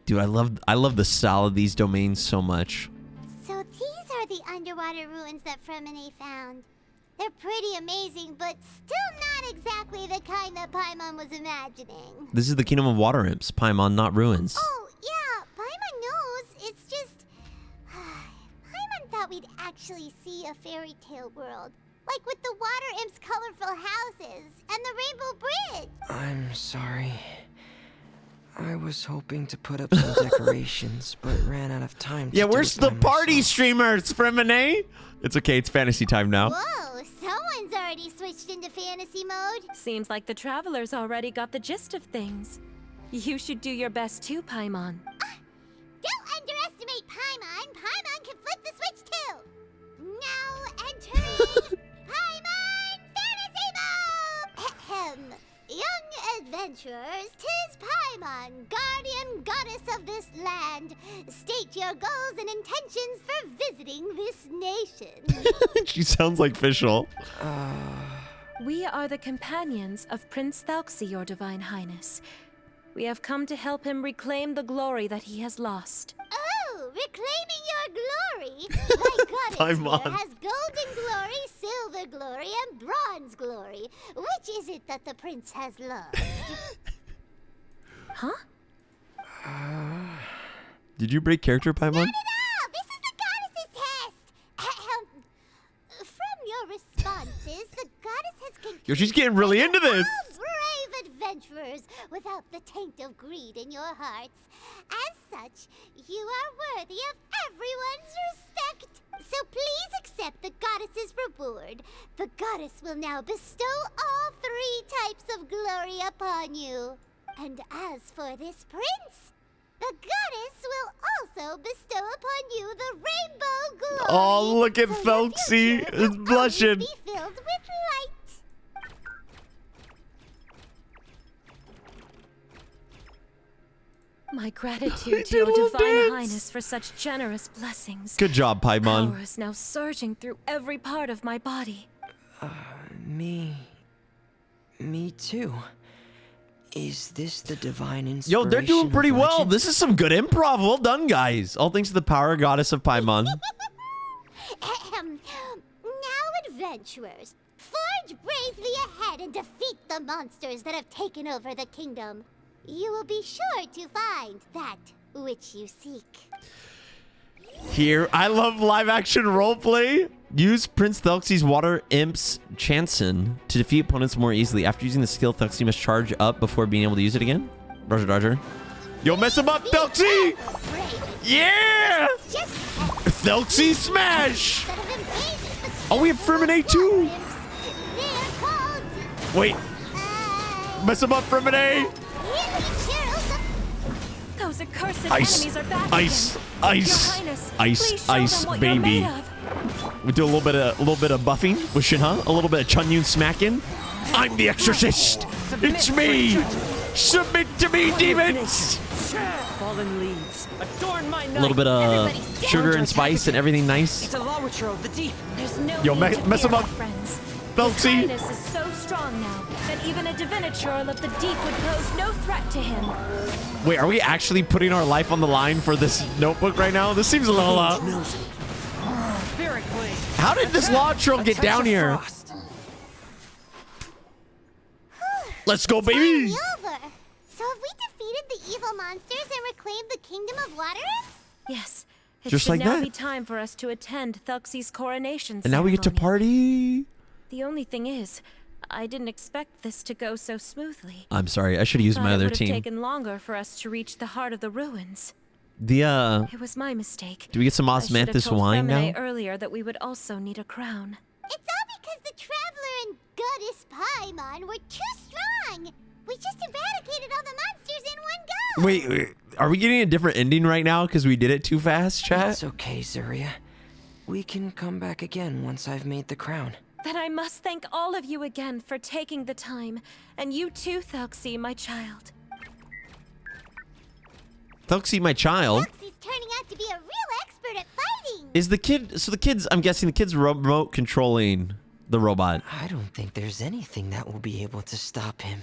Dude, I love the style of these domains so much. So these are the underwater ruins that Freminet found. They're pretty amazing, but still not exactly the kind that Paimon was imagining. This is the Kingdom of Water Imps, Paimon, not ruins. Oh, yeah, Paimon knows. It's just... Paimon thought we'd actually see a fairy tale world. Like with the water imps' colorful houses and the rainbow bridge. I'm sorry. I was hoping to put up some decorations, but ran out of time to Yeah, do where's it the by party myself. streamers, Freminet? It's okay, it's fantasy time now. Whoa, someone's already switched into fantasy mode. Seems like the travelers already got the gist of things. You should do your best too, Paimon. Don't underestimate Paimon. Paimon can flip the switch too. Now entering Paimon Fantasy Mode! Ahem. Young adventurers, 'tis Paimon, guardian goddess of this land. State your goals and intentions for visiting this nation. She sounds like Fischl. We are the companions of Prince Thelxie, your divine highness. We have come to help him reclaim the glory that he has lost. Oh, reclaiming your glory? glory. Thy goddess Paimon. here has golden glory, silver glory, and bronze glory. Which is it that the prince has lost? Huh? Did you break character, Paimon? Not at all! This is the goddess's test! Ahem. From your responses, the goddess has concluded Yo, she's getting really that into you're this. all brave adventurers without the taint of greed in your hearts. As such, you are worthy of everyone's respect. So please accept the goddess's reward. The goddess will now bestow all 3 types of glory upon you. And as for this prince, the goddess will also bestow upon you the rainbow glory. Oh, look at so your Thelxie. future It's will always blushing. be filled with light. My gratitude to your Little divine dance. highness for such generous blessings. Good job, Paimon. Power is now surging through every part of my body. Me too. Is this the divine inspiration? Yo, they're doing of pretty well. legend? This is some good improv. Well done, guys. All thanks to the power goddess of Paimon. Ahem. Now, adventurers, forge bravely ahead and defeat the monsters that have taken over the kingdom. You will be sure to find that which you seek. Here, I love live action roleplay. Use Prince Thelxie's Water Imp's Chanson to defeat opponents more easily. After using the skill, Thelxie must charge up before being able to use it again. Roger, Roger. Yo, mess him up, Thelxie! Yeah! Thelxie smash! Oh, we have Freminet too! Wait, mess him up, Freminet! Those accursed Ice, enemies are back ice, again. ice, Your Highness, please ice, show ice, them what you're baby. made of. We do a little bit of buffing with Shinha, a little bit of Chunyun smacking. I'm the exorcist. It's me. Submit to me, demons. Fallen leaves. Adorn my A little bit of sugar and spice and everything nice. It's a Lawitcher of the deep. There's no Yo, need to mess fear, him up. my friends. Thelxie. His Highness is so strong now that even a diviniture of the deep would pose no threat to him. Wait, are we actually putting our life on the line for this notebook right now? This seems a little How did this law troll get down here? Let's go, baby. Over. So have we defeated the evil monsters and reclaimed the kingdom of water imps? Yes. It Just should like now that. be time for us to attend Thelxie's coronation And now we get to ceremony. party. The only thing is, I didn't expect this to go so smoothly. I'm sorry, I should have used my Thought other it would have team. taken longer for us to reach the heart of the ruins. The It was my mistake. do we get some I should have osmanthus told wine Freminet now? earlier that we would also need a crown. It's all because the Traveler and Goddess Paimon were too strong. We just eradicated all the monsters in one go. Wait, are we getting a different ending right now because we did it too fast, chat? It's okay, Zuria. We can come back again once I've made the crown. Then I must thank all of you again for taking the time, and you too, Thelxie, my child. Thelxie, my child. He's turning out to be a real expert at fighting. Is the kid, so the kid's, I'm guessing the kid's remote controlling the robot. I don't think there's anything that will be able to stop him.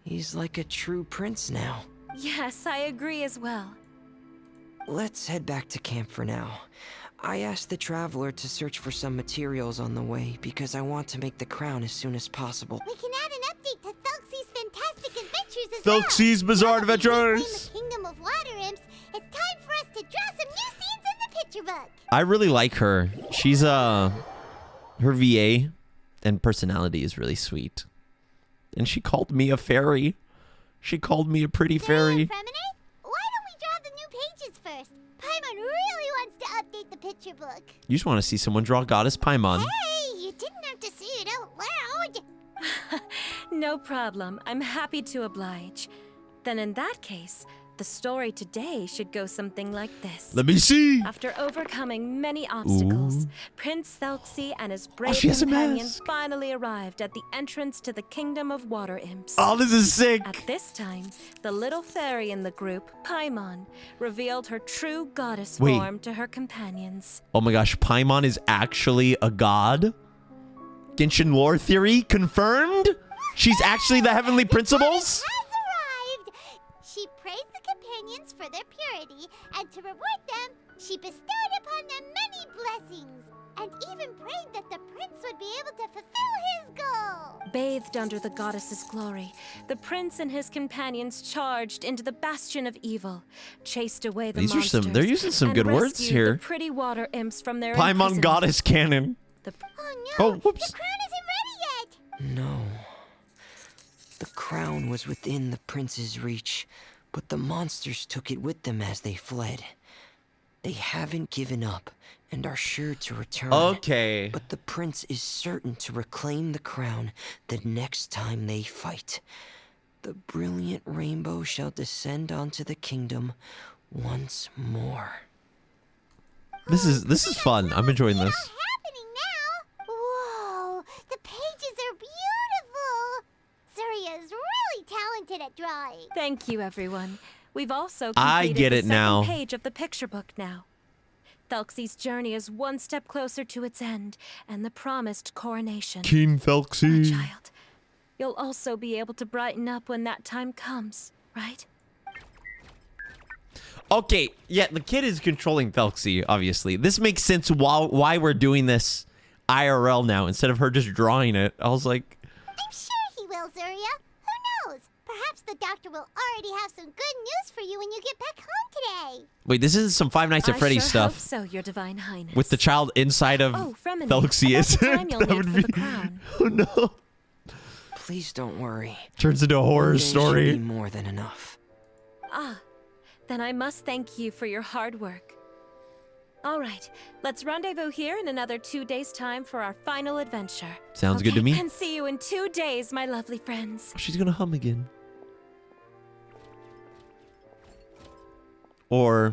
He's like a true prince now. Yes, I agree as well. Let's head back to camp for now. I asked the Traveler to search for some materials on the way because I want to make the crown as soon as possible. We can add an update to Thelxie's fantastic adventures as Thelxie's well. Bizarre Now that we've reclaimed Adventures. the kingdom of water imps, it's time for us to draw some new scenes in the picture book. I really like her. She's her VA and personality is really sweet. And she called me a fairy. She called me a pretty fairy. Freminet, why don't we draw the new pages first? Paimon really wants to update the picture book. You just want to see someone draw Goddess Paimon. Hey, you didn't have to say it out loud. No problem. I'm happy to oblige. Then in that case, the story today should go something like this. Let me see. After overcoming many obstacles, Ooh. Prince Thelxie and his brave she has a companions mask. finally arrived at the entrance to the kingdom of water imps. Oh, this is sick. At this time, the little fairy in the group, Paimon, revealed her true goddess Wait. form to her companions. Oh my gosh, Paimon is actually a god? Genshin lore theory confirmed? She's actually the heavenly principles? Has arrived. She praised the companions for their purity, and to reward them, She bestowed upon them many blessings, and even prayed that the prince would be able to fulfill his goal. Bathed under the goddess's glory, the prince and his companions charged into the bastion of evil, chased away the monsters, they're using some and good words rescued here. the pretty water imps from their Paimon imprisonment. goddess canon. Oh no, Oh, whoops. the crown isn't ready yet. No. The crown was within the prince's reach, but the monsters took it with them as they fled. They haven't given up and are sure to return. Okay. But the prince is certain to reclaim the crown the next time they fight. The brilliant rainbow shall descend onto the kingdom once more. This is fun. I'm enjoying this. Happening now. Whoa, the pages are beautiful. Surya is really talented at drawing. Thank you, everyone. We've also I completed get the it now. second page of the picture book now. Thelxie's journey is one step closer to its end and the promised coronation. King Thelxie. Child, you'll also be able to brighten up when that time comes, right? Okay, yeah, the kid is controlling Thelxie, obviously. This makes sense why we're doing this IRL now instead of her just drawing it. I was like... I'm sure he will, Surya. Who knows? Perhaps the doctor will already have some good news for you when you get back home today. Wait, this is some Five Nights at Freddy's I sure stuff. hope so, Your Divine Highness. With the child inside of Freminet, Thelxie, about is the time you'll that need would for be... the crown. Oh no. Please don't worry. Turns into a horror One day should story. be more than enough. Then I must thank you for your hard work. All right, let's rendezvous here in another 2 days' time for our final adventure. Sounds good to me. And see you in 2 days, my lovely friends. She's gonna hum again. Or...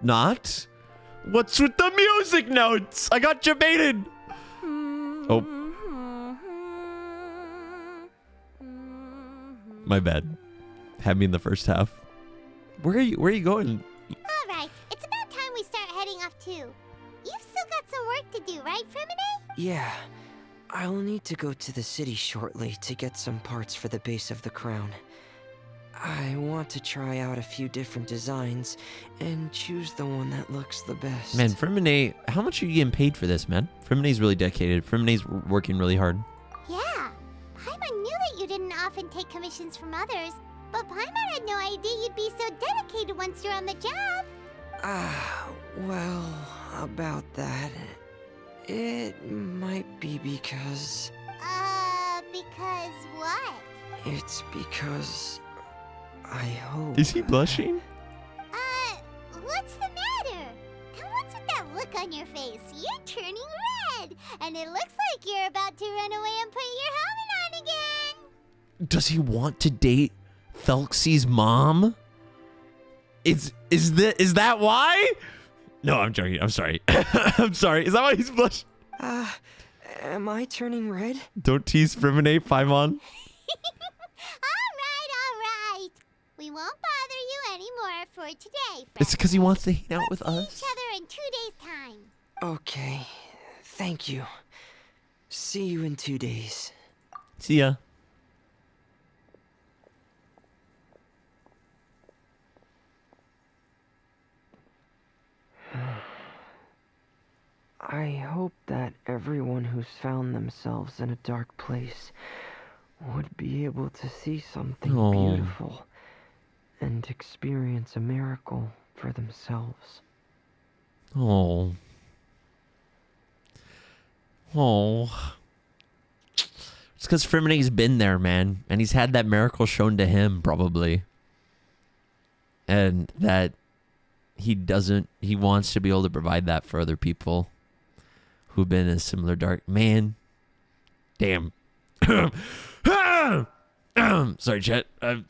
not? What's with the music notes? I got you baited. Oh. My bad. Had me in the first half. Where are you going? All right, it's about time we start heading off too. You've still got some work to do, right, Freminet? Yeah. I'll need to go to the city shortly to get some parts for the base of the crown. I want to try out a few different designs and choose the one that looks the best. Man, Freminet, how much are you getting paid for this, man? Freminet's really dedicated. Freminet's working really hard. Yeah. Paimon knew that you didn't often take commissions from others, but Paimon had no idea you'd be so dedicated once you're on the job. Well, about that, it might be because... Because what? It's because... I hope... Is he blushing? What's the matter? And what's with that look on your face? You're turning red, and it looks like you're about to run away and put your helmet on again. Does he want to date Thelxie's mom? Is that why? No, I'm joking. I'm sorry. I'm sorry. Is that why he's blushing? Am I turning red? Don't tease Freminet, Paimon. All right. We won't bother you anymore for today, It's because he wants to hang out with See us. each other in 2 days' time. Okay. Thank you. See you in 2 days. See ya. I hope that everyone who's found themselves in a dark place would be able to see something beautiful and experience a miracle for themselves. Oh. It's because Freminet's been there, man. And he's had that miracle shown to him, probably. And that he wants to be able to provide that for other people who've been in a similar dark... Man. Damn. Sorry, Chet. I've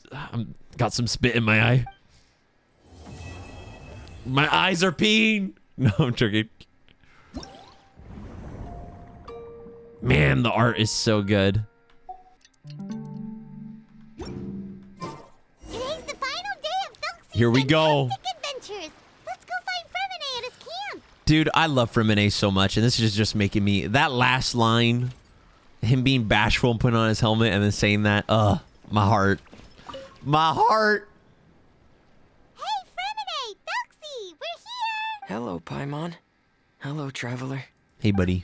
got some spit in my eye. My eyes are peeing. No, I'm joking. Man, the art is so good. Today's the final day of Thelxie's Here we go. fantastic adventures. Let's go find Freminet at his camp. Dude, I love Freminet so much, and this is just making me... That last line, him being bashful and putting on his helmet and then saying that, my heart. My heart. Hey, Freminet, Hello, Paimon. Hello, traveler. Hey, buddy.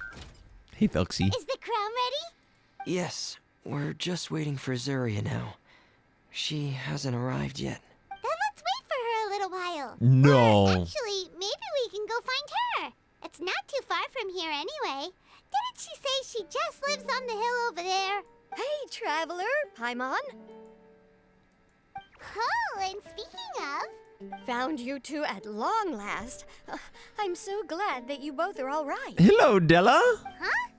Hey, thelxie. Is the crown ready? Yes, we're just waiting for Zuria now. She hasn't arrived yet. Then let's wait for her a little while. No. Or actually, maybe we can go find her. It's not too far from here anyway. Didn't she say she just lives on the hill over there? Hey, traveler, Paimon. Oh, and speaking of... Found you two at long last. I'm so glad that you both are all right. Hello, Della. Huh?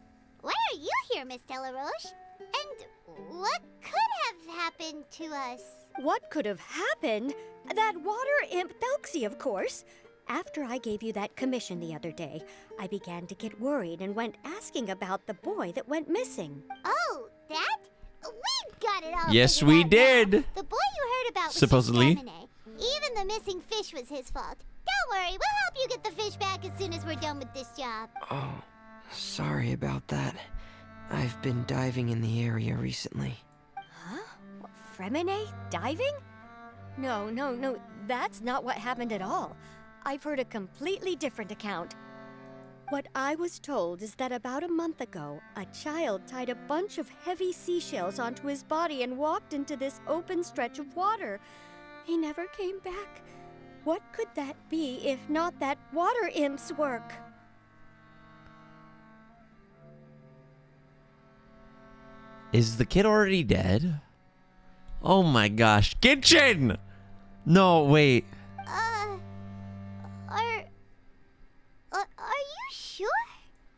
Why are you here, Miss Delaroche? And what could have happened to us? What could have happened? That water imp thelxie, of course. After I gave you that commission the other day, I began to get worried and went asking about the boy that went missing. Oh, that? We got it all. Yes, figured we out did. now. The boy you heard about was Supposedly. just Freminet. Even the missing fish was his fault. Don't worry, we'll help you get the fish back as soon as we're done with this job. Oh, sorry about that. I've been diving in the area recently. Huh? Freminet diving? No, that's not what happened at all. I've heard a completely different account. What I was told is that about a month ago, a child tied a bunch of heavy seashells onto his body and walked into this open stretch of water. He never came back. What could that be if not that water imp's work? Is the kid already dead? Oh my gosh. Genshin! No, wait. Are you sure?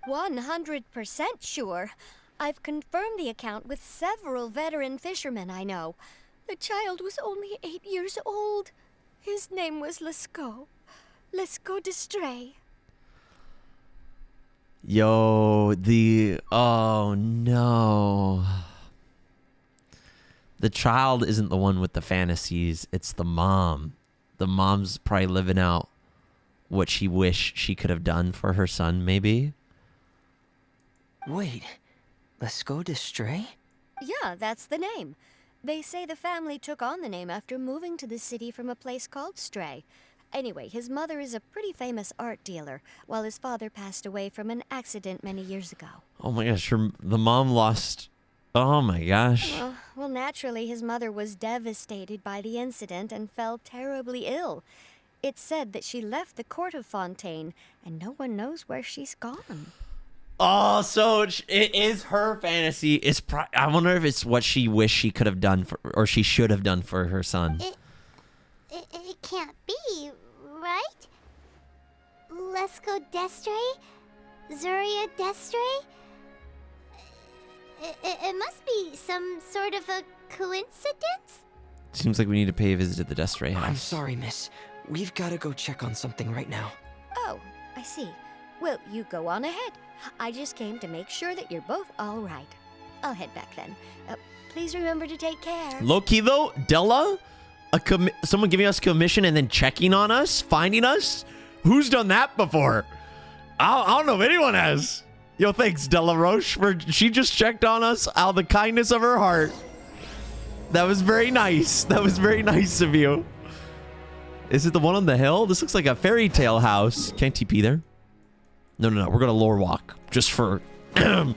100% sure. I've confirmed the account with several veteran fishermen I know. The child was only 8 years old. His name was Lescaut. Lescaut Destray. Yo, oh no. The child isn't the one with the fantasies, it's the mom. The mom's probably living out what she wished she could have done for her son, maybe? Wait, let's go to Stray? Yeah, that's the name. They say the family took on the name after moving to the city from a place called Stray. Anyway, his mother is a pretty famous art dealer, while his father passed away from an accident many years ago. Oh my gosh, the mom lost... Oh my gosh. Well, naturally, his mother was devastated by the incident and fell terribly ill. It's said that she left the court of Fontaine, and no one knows where she's gone. Oh, so it is her fantasy. I wonder if it's what she wished she could have done for, or she should have done for her son. It can't be, right? Lescaut Destray? Zuria Destray? It must be some sort of a coincidence? Seems like we need to pay a visit to the Destray house. I'm sorry, miss. We've got to go check on something right now. Oh, I see. Well, you go on ahead. I just came to make sure that you're both all right. I'll head back then. Please remember to take care. Low-key though, Della? Someone giving us commission and then checking on us? Finding us? Who's done that before? I don't know if anyone has. Yo, thanks, Della Roche, she just checked on us out of the kindness of her heart. That was very nice. That was very nice of you. Is it the one on the hill? This looks like a fairy tale house. Can't TP there? No. We're gonna lore walk just for... We're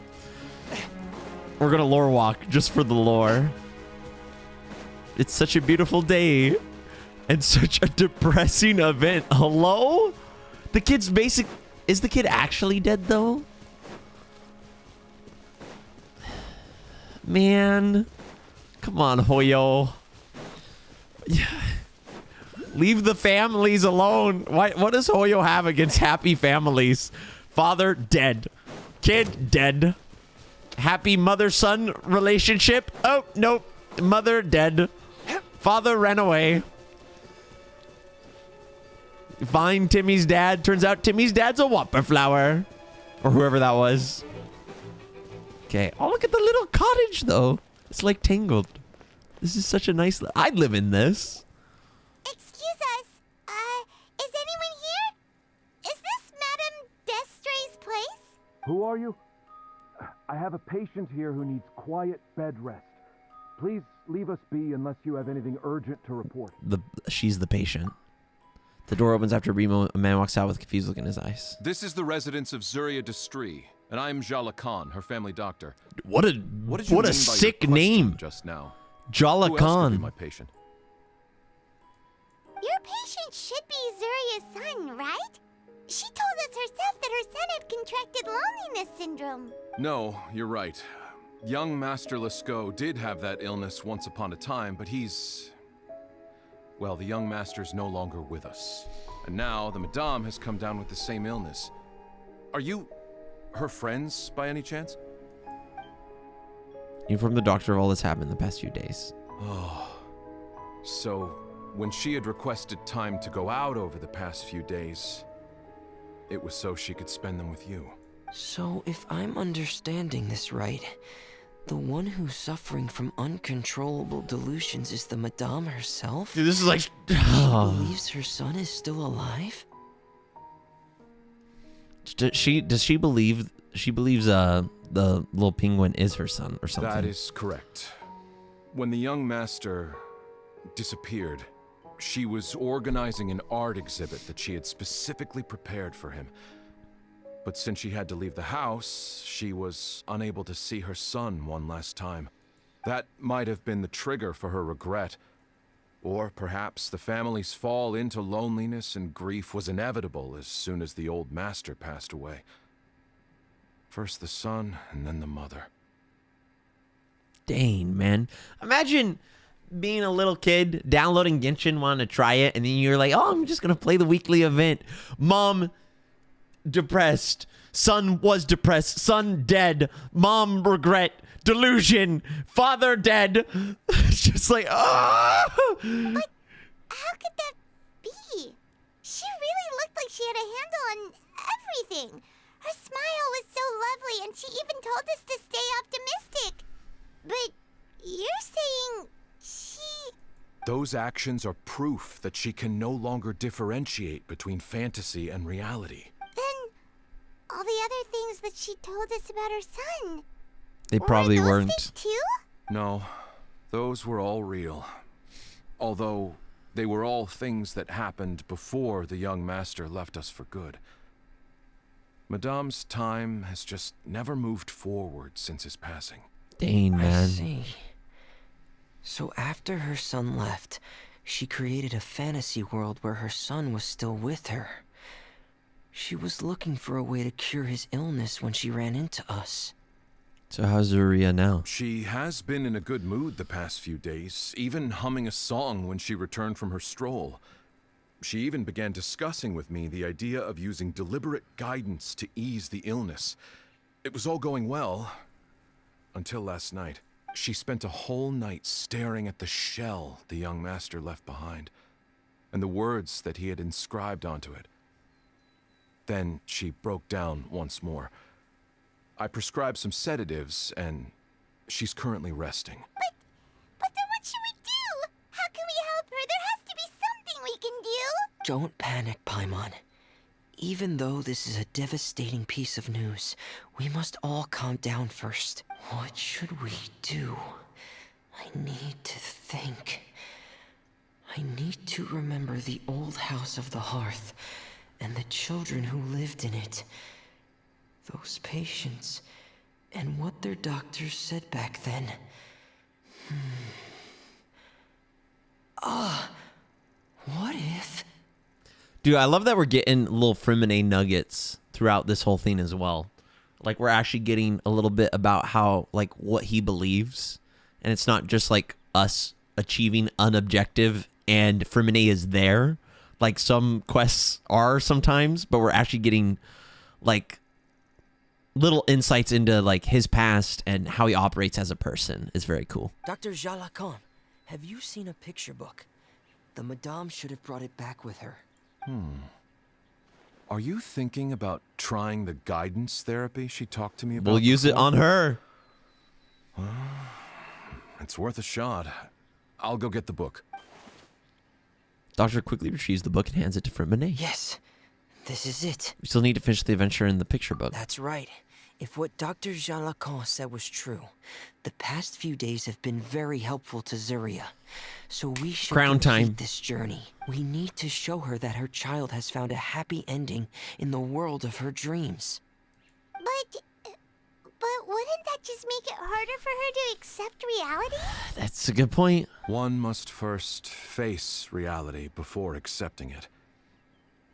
gonna lore walk just for the lore. It's such a beautiful day. And such a depressing event. Hello? The kid's basic... Is the kid actually dead, though? Man. Come on, Hoyo. Yeah. Leave the families alone. What does Hoyo have against happy families? Father, dead. Kid, dead. Happy mother-son relationship? Oh, nope. Mother, dead. Father ran away. Find Timmy's dad. Turns out Timmy's dad's a whopper flower. Or whoever that was. Okay. Oh, look at the little cottage, though. It's like Tangled. This is such a nice... I'd live in this. Excuse us. Is anyone here? Is this Madame Destray's place? Who are you? I have a patient here who needs quiet bed rest. Please leave us be unless you have anything urgent to report. She's the patient. The door opens after a man walks out with a confused look in his eyes. This is the residence of Zuria Destri, and I'm Jala Khan, her family doctor. What a What did you what mean a by your sick question name. just now? Jala Who else could be Khan. my patient? Your patient should be Zuria's son, right? She told us herself that her son had contracted loneliness syndrome. No, you're right. Young Master Lescaut did have that illness once upon a time, but well, the young master's no longer with us. And now the Madame has come down with the same illness. Are you her friends by any chance? You informed the doctor of all that's happened in the past few days. Oh. So, when she had requested time to go out over the past few days, it was so she could spend them with you. So, if I'm understanding this right, the one who's suffering from uncontrollable delusions is the Madame herself? Dude, this is like... She believes her son is still alive? Does she believe... She believes the little penguin is her son or something. That is correct. When the young master disappeared, she was organizing an art exhibit that she had specifically prepared for him. But since she had to leave the house, she was unable to see her son one last time. That might have been the trigger for her regret. Or perhaps the family's fall into loneliness and grief was inevitable as soon as the old master passed away. First the son, and then the mother. Dang, man. Imagine being a little kid, downloading Genshin, wanting to try it, and then you're like, oh, I'm just going to play the weekly event. Mom, depressed. Son was depressed. Son dead. Mom, regret. Delusion. Father dead. It's just like, ah! But how could that be? She really looked like she had a handle on everything. Her smile was so lovely, and she even told us to stay optimistic. But you're saying she... Those actions are proof that she can no longer differentiate between fantasy and reality. Then all the other things that she told us about her son... They probably were those weren't. fake too? No, those were all real. Although, they were all things that happened before the young master left us for good. Madame's time has just never moved forward since his passing. Dang, I man. see. So after her son left, she created a fantasy world where her son was still with her. She was looking for a way to cure his illness when she ran into us. So how's Zuria now? She has been in a good mood the past few days, even humming a song when she returned from her stroll. She even began discussing with me the idea of using deliberate guidance to ease the illness. It was all going well, until last night. She spent a whole night staring at the shell the young master left behind, and the words that he had inscribed onto it. Then she broke down once more. I prescribed some sedatives, and she's currently resting. But then what should we do? How can we help her? There has to be something we can do. Don't panic, Paimon. Even though this is a devastating piece of news, we must all calm down first. What should we do? I need to think. I need to remember the old house of the hearth and the children who lived in it. Those patients and what their doctors said back then. What if... Dude, I love that we're getting little Freminet nuggets throughout this whole thing as well. Like, we're actually getting a little bit about how, like, what he believes. And it's not just, like, us achieving an objective and Freminet is there. Like, some quests are sometimes, but we're actually getting, like, little insights into, like, his past and how he operates as a person. Is very cool. Dr. Jala Khan, have you seen a picture book? The Madame should have brought it back with her. Are you thinking about trying the guidance therapy she talked to me about? We'll use it before? on her. It's worth a shot. I'll go get the book. Doctor quickly retrieves the book and hands it to Freminet. Yes, this is it. We still need to finish the adventure in the picture book. That's right. If what Dr. Jean-Lacan said was true, the past few days have been very helpful to Zuria. So we should Crown complete time. this journey. We need to show her that her child has found a happy ending in the world of her dreams. But wouldn't that just make it harder for her to accept reality? That's a good point. One must first face reality before accepting it.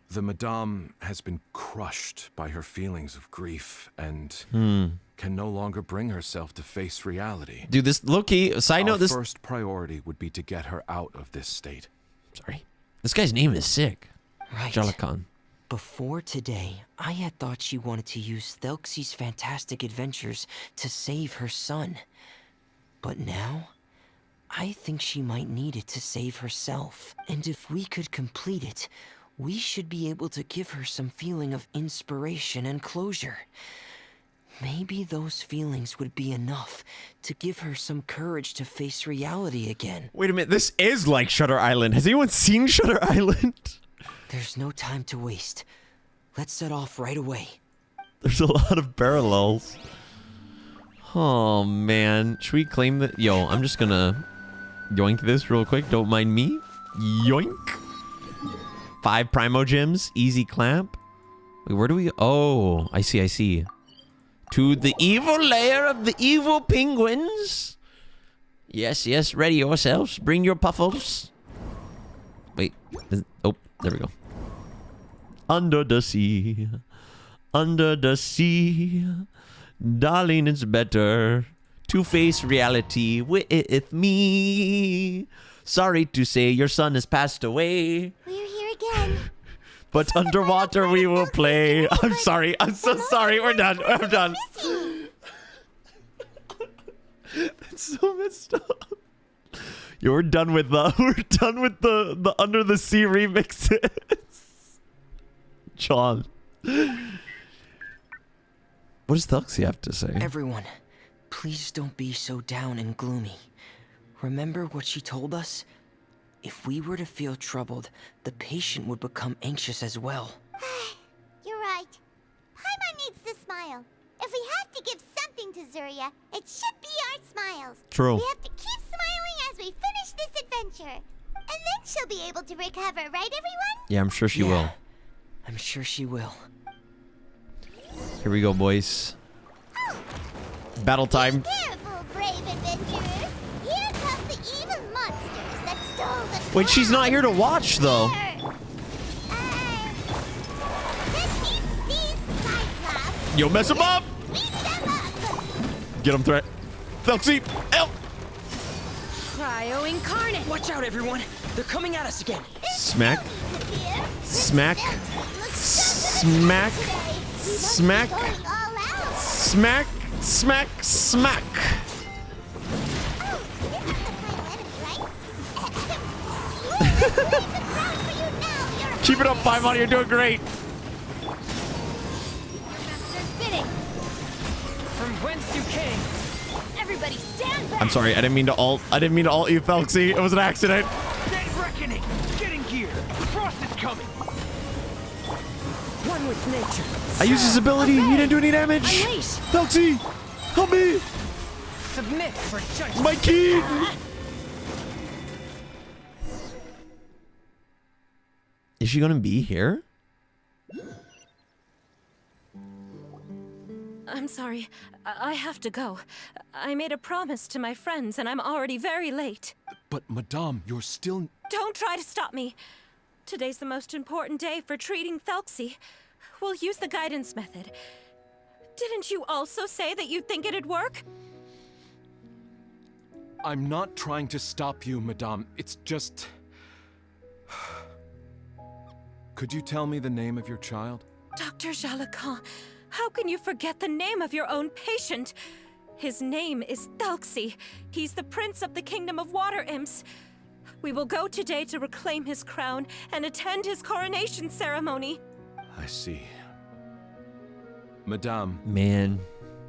The Madame has been crushed by her feelings of grief and can no longer bring herself to face reality. Dude, this low-key, side note, Our this... first priority would be to get her out of this state. Sorry. This guy's name is sick. Right. Jean-Lacan. Before today, I had thought she wanted to use thelxie's fantastic adventures to save her son. But now, I think she might need it to save herself. And if we could complete it, we should be able to give her some feeling of inspiration and closure. Maybe those feelings would be enough to give her some courage to face reality again. Wait a minute, this is like Shutter Island. Has anyone seen Shutter Island? There's no time to waste. Let's set off right away. There's a lot of parallels. Oh, man. Should we claim that? Yo, I'm just gonna yoink this real quick. Don't mind me. Yoink. 5 Primo Gems. Easy clamp. Wait, where do we go? Oh, I see. To the evil lair of the evil penguins. Yes. Ready yourselves. Bring your puffles. Wait. Oh, there we go. Under the sea. Under the sea. Darling, it's better to face reality with me. Sorry to say your son has passed away. We're here again. But underwater we will play. I'm sorry. I'm so sorry. We're done. I'm done. That's so messed up. Yo, we're done with the Under the Sea remixes. John. What does thelxie have to say? Everyone, please don't be so down and gloomy. Remember what she told us? If we were to feel troubled, the patient would become anxious as well. You're right. Paimon needs to smile. If we have to give something to Zuria, it should be our smiles. True. We have to keep smiling as we finish this adventure. And then she'll be able to recover, right, everyone? Yeah, I'm sure she will. I'm sure she will. Here we go, boys. Battle time. Be careful, brave adventurers. Here come the evil monsters that stole the Wait, she's not here to watch, though. Yo, mess him up! Get him, threat. thelxie, help! Cryo incarnate! Watch out, everyone! They're coming at us again! Smack. Smack. Smack. Smack. Smack. Smack. Smack. Keep it up, Paimon. You're doing great. From whence you came. Everybody stand back! I'm sorry. I didn't mean to ult you, thelxie. It was an accident. Dead reckoning. Getting gear. Frost is coming. One with nature. I used his ability. He didn't do any damage. Unleash. thelxie, help me. Submit for judgment. My key. Is she gonna be here? I'm sorry. I have to go. I made a promise to my friends, and I'm already very late. But, Madame, you're still... Don't try to stop me. Today's the most important day for treating thelxie. We'll use the guidance method. Didn't you also say that you'd think it'd work? I'm not trying to stop you, Madame. It's just... Could you tell me the name of your child? Dr. Jean-Lacan, how can you forget the name of your own patient? His name is thelxie. He's the prince of the kingdom of water imps. We will go today to reclaim his crown and attend his coronation ceremony. I see. Madame, Man.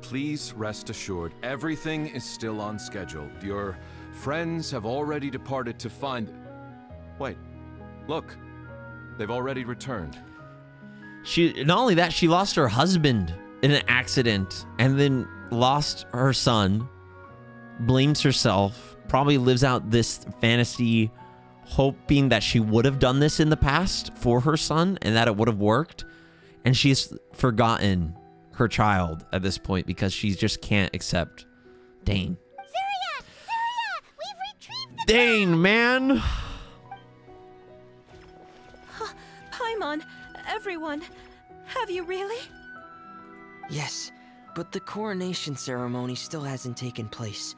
please rest assured, everything is still on schedule. Your friends have already departed to find... Wait, look. They've already returned. Not only that, she lost her husband. in an accident and then lost her son, blames herself, probably lives out this fantasy hoping that she would have done this in the past for her son and that it would have worked. And she's forgotten her child at this point because she just can't accept Dane. Zuria! We've retrieved the Dane, man! Paimon, everyone, have you really? Yes, but the coronation ceremony still hasn't taken place,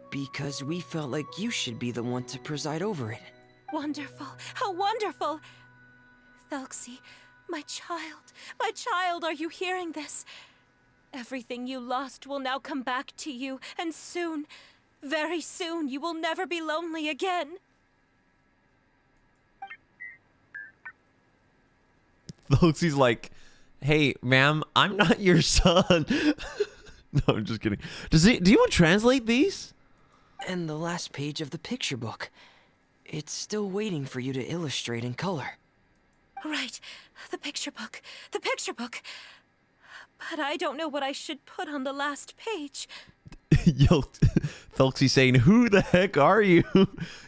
because we felt like you should be the one to preside over it. Wonderful, how wonderful! Thelxie, my child, are you hearing this? Everything you lost will now come back to you, and soon, very soon, you will never be lonely again. Thelxie's like, hey, ma'am, I'm not your son. No, I'm just kidding. Do you want to translate these? And the last page of the picture book. It's still waiting for you to illustrate in color. Right, the picture book. But I don't know what I should put on the last page. Yo, Thelxie saying, who the heck are you?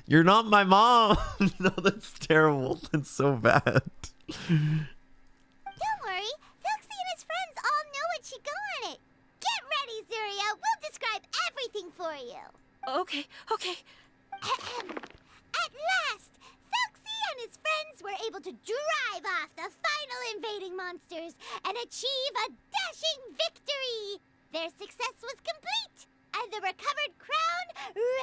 You're not my mom. No, that's terrible. That's so bad. Don't worry, Thelxie and his friends all know what should go on it. Get ready, Zuria. We'll describe everything for you. Okay. At last, Thelxie and his friends were able to drive off the final invading monsters and achieve a dashing victory. Their success was complete, and the recovered crown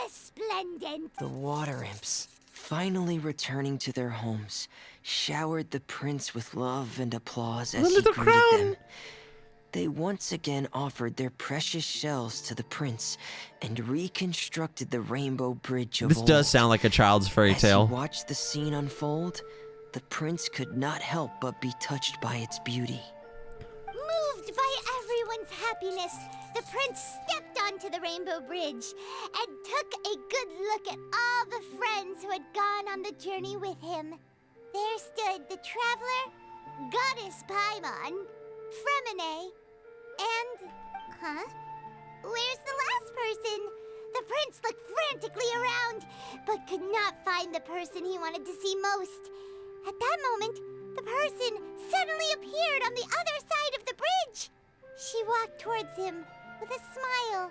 resplendent. The water imps, finally returning to their homes, showered the prince with love and applause as he greeted them. They once again offered their precious shells to the prince and reconstructed the rainbow bridge of This old. does sound like a child's fairy tale. As he watched the scene unfold, the prince could not help but be touched by its beauty. Moved by everyone's happiness, the prince stepped onto the rainbow bridge and took a good look at all the friends who had gone on the journey with him. There stood the traveler, Goddess Paimon, Freminet, and... Where's the last person? The prince looked frantically around, but could not find the person he wanted to see most. At that moment, the person suddenly appeared on the other side of the bridge. She walked towards him with a smile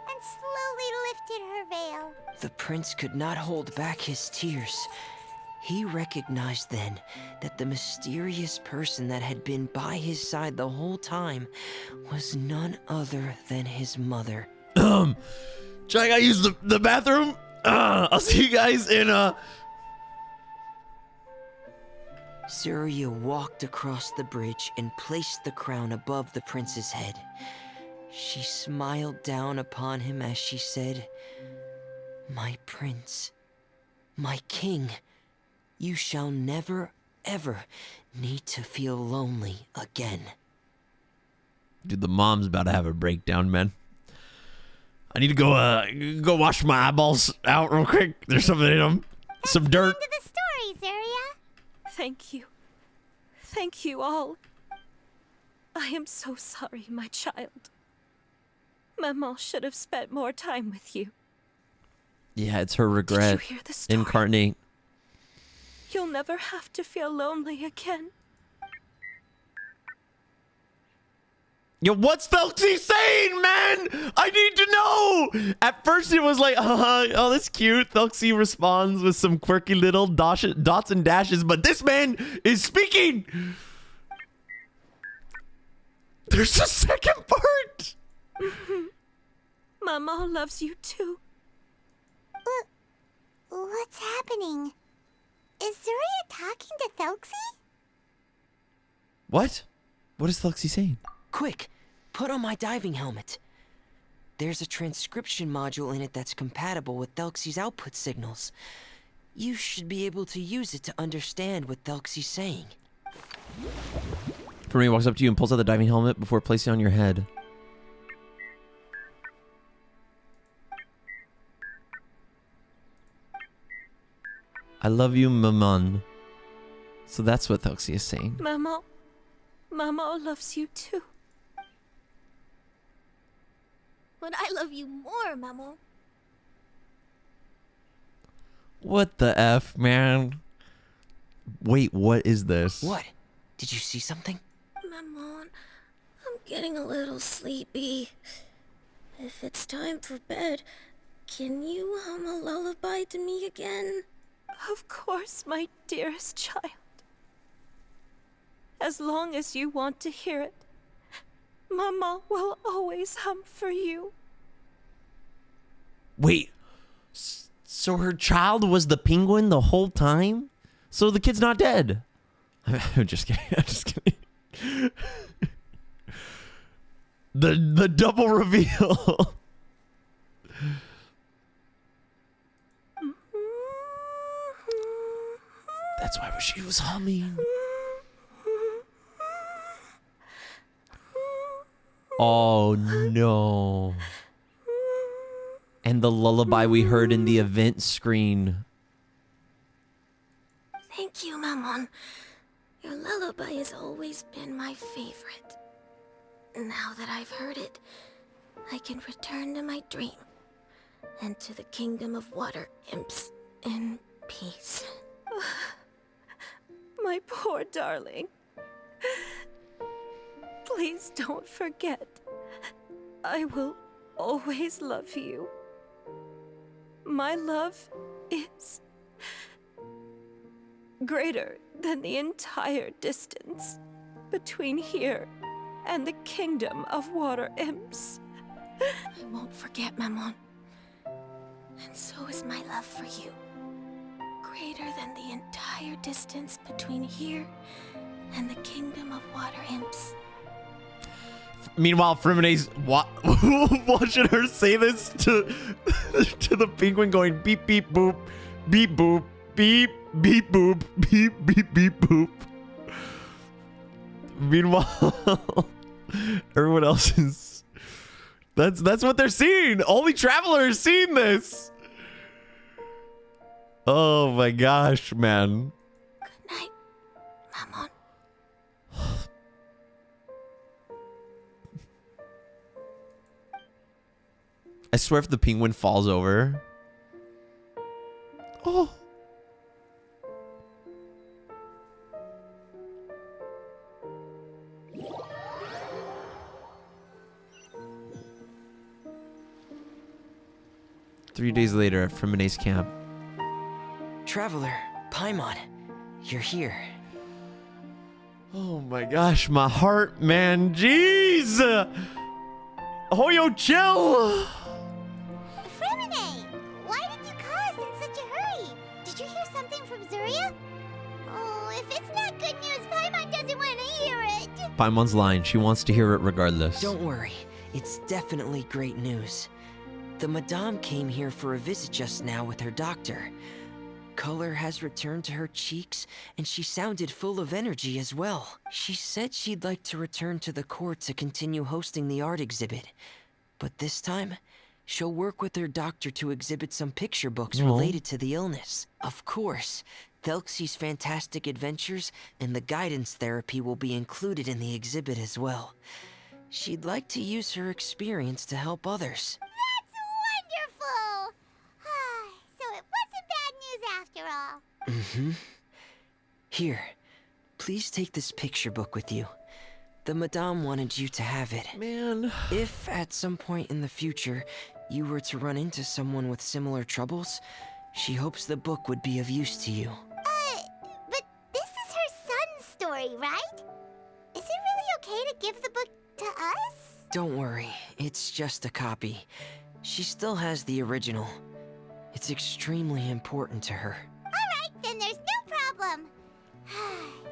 and slowly lifted her veil. The prince could not hold back his tears. He recognized then that the mysterious person that had been by his side the whole time was none other than his mother. Should I gotta use the bathroom? I'll see you guys in Zuria walked across the bridge and placed the crown above the prince's head. She smiled down upon him as she said, "My prince, my king, you shall never, ever need to feel lonely again." Dude, the mom's about to have a breakdown, man. I need to go wash my eyeballs out real quick. There's something in them. Some dirt. End of the story, Zuria. Thank you. Thank you all. I am so sorry, my child. Maman should have spent more time with you. Yeah, it's her regret. Did you hear the story? Incarnate. You'll never have to feel lonely again. Yo, what's Thelxie saying, man? I need to know. At first, it was like, oh, that's cute. Thelxie responds with some quirky little dots and dashes, but this man is speaking. There's a second part. Maman loves you too. What's happening? Is Zuria talking to Thelxie? What? What is Thelxie saying? Quick, put on my diving helmet. There's a transcription module in it that's compatible with Thelxie's output signals. You should be able to use it to understand what Thelxie's saying. Freminet walks up to you and pulls out the diving helmet before placing it on your head. I love you, Maman. So that's what Thelxie is saying. Maman loves you too. but I love you more, Maman. What the F, man? Wait, what is this? What? Did you see something? Maman, I'm getting a little sleepy. If it's time for bed, can you hum a lullaby to me again? Of course, my dearest child. As long as you want to hear it, Mama will always hum for you. Wait, so her child was the penguin the whole time? So the kid's not dead? I'm just kidding. I'm just kidding. The double reveal. That's why she was humming. Oh no. And the lullaby we heard in the event screen. Thank you, Maman. Your lullaby has always been my favorite. Now that I've heard it, I can return to my dream and to the kingdom of water imps in peace. My poor darling. Please don't forget. I will always love you. My love is greater than the entire distance between here and the kingdom of water imps. I won't forget, Maman. And so is my love for you. Greater than the entire distance between here and the kingdom of water imps. Meanwhile, Freminet's watching her say this to the penguin, going beep beep boop, beep boop, beep beep boop, beep beep beep boop. Meanwhile, everyone else is that's what they're seeing. Only Traveler is seeing this. Oh my gosh, man. Good night, Maman. I swear if the penguin falls over. Oh. Three days later at Freminet's camp. Traveler, Paimon, you're here. Oh my gosh, my heart, man. Jeez. Oh, yo, chill. Freminet, why did you call us in such a hurry? Did you hear something from Zuria? Oh, if it's not good news, Paimon doesn't want to hear it. Paimon's lying. She wants to hear it regardless. Don't worry, it's definitely great news. The Madame came here for a visit just now with her doctor. Color has returned to her cheeks, and she sounded full of energy as well. She said she'd like to return to the court to continue hosting the art exhibit. But this time, she'll work with her doctor to exhibit some picture books related to the illness. Of course, thelxie's fantastic adventures and the guidance therapy will be included in the exhibit as well. She'd like to use her experience to help others. Wonderful! So it wasn't bad news after all. Mm-hmm. Here, please take this picture book with you. The Madame wanted you to have it. Man. If at some point in the future you were to run into someone with similar troubles, she hopes the book would be of use to you. But this is her son's story, right? Is it really okay to give the book to us? Don't worry, it's just a copy. She still has the original. It's extremely important to her. Alright, then there's no problem.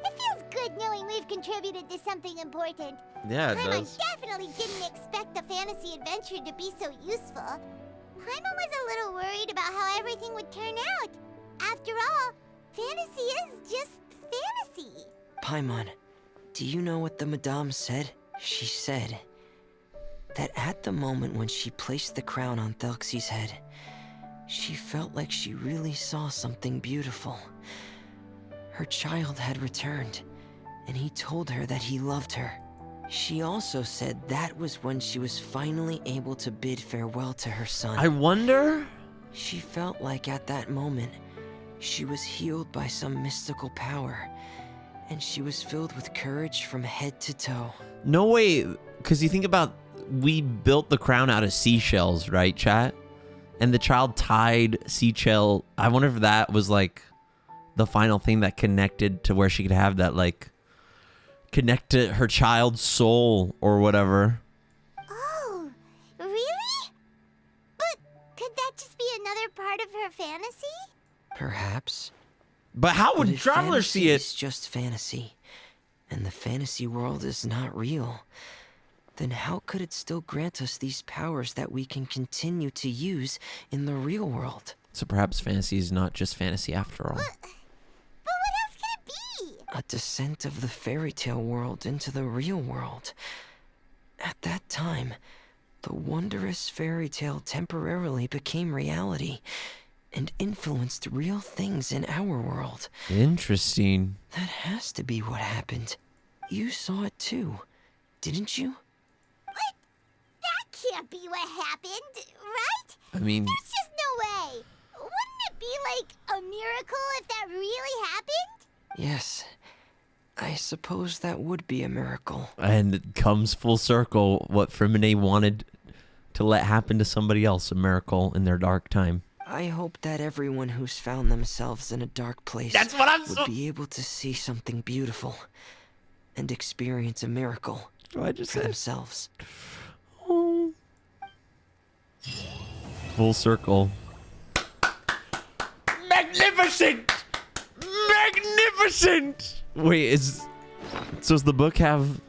It feels good knowing we've contributed to something important. Yeah, it Paimon does. definitely didn't expect the fantasy adventure to be so useful. Paimon was a little worried about how everything would turn out. After all, fantasy is just fantasy. Paimon, do you know what the Madame said? She said that at the moment when she placed the crown on thelxie's head, she felt like she really saw something beautiful. Her child had returned, and he told her that he loved her. She also said that was when she was finally able to bid farewell to her son. I wonder. She felt like at that moment, she was healed by some mystical power, and she was filled with courage from head to toe. No way, because you think about, we built the crown out of seashells, right, chat? And the child tied seashell. I wonder if that was like the final thing that connected to where she could have that, like, connect to her child's soul or whatever. Oh, really? But could that just be another part of her fantasy? Perhaps. But how would But if travelers see fantasy it? is just fantasy, and the fantasy world is not real, then how could it still grant us these powers that we can continue to use in the real world? So perhaps fantasy is not just fantasy after all. But what else could it be? A descent of the fairy tale world into the real world. At that time, the wondrous fairy tale temporarily became reality and influenced real things in our world. Interesting. That has to be what happened. You saw it too, didn't you? What? That can't be what happened, right? I mean, There's just no way. Wouldn't it be like a miracle if that really happened? Yes. I suppose that would be a miracle. and it comes full circle what Freminet wanted to let happen to somebody else, a miracle in their dark time. I hope that everyone who's found themselves in a dark place That's what I'm would be able to see something beautiful and experience a miracle I just for said. themselves. Oh. Full circle. Magnificent! Magnificent! Wait, so does the book have...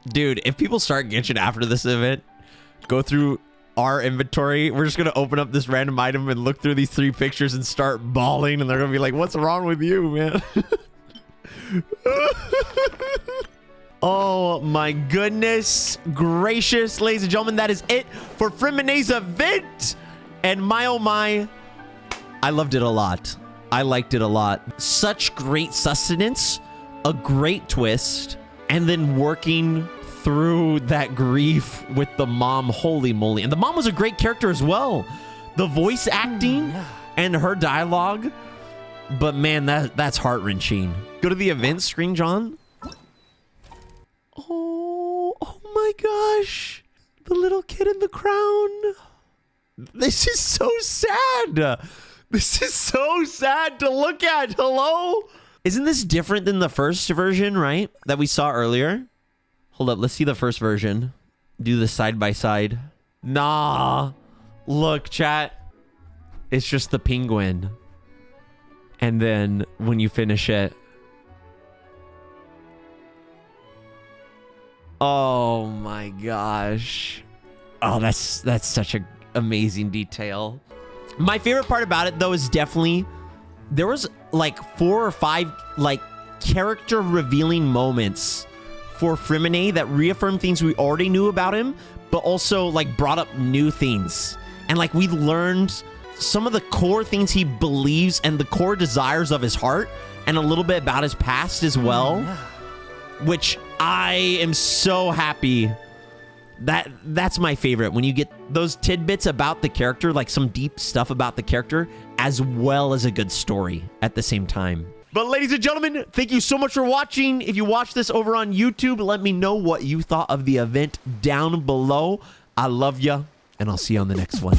Dude, if people start Genshin after this event, go through our inventory, we're just going to open up this random item and look through these 3 pictures and start bawling, and they're going to be like, what's wrong with you, man? Oh my goodness gracious, ladies and gentlemen, that is it for Freminet's event. And my oh my, I loved it a lot. I liked it a lot. Such great sustenance, a great twist, and then working through that grief with the mom. Holy moly. And the mom was a great character as well. The voice acting and her dialogue. But man, that's heart-wrenching. Go to the event screen, John. Oh my gosh. The little kid in the crown. This is so sad. This is so sad to look at. Hello? Isn't this different than the first version, right? That we saw earlier? Hold up, let's see the first version. Do the side by side. Nah. Look, chat. It's just the penguin. And then when you finish it. Oh my gosh. Oh, that's such an amazing detail. My favorite part about it though is definitely there was like 4 or 5 like character revealing moments for Freminet that reaffirmed things we already knew about him, but also like brought up new things. And like we learned some of the core things he believes and the core desires of his heart, and a little bit about his past as well, which I am so happy. That's my favorite, when you get those tidbits about the character, like some deep stuff about the character, as well as a good story at the same time. But ladies and gentlemen, thank you so much for watching. If you watch this over on YouTube, let me know what you thought of the event down below. I love ya, and I'll see you on the next one.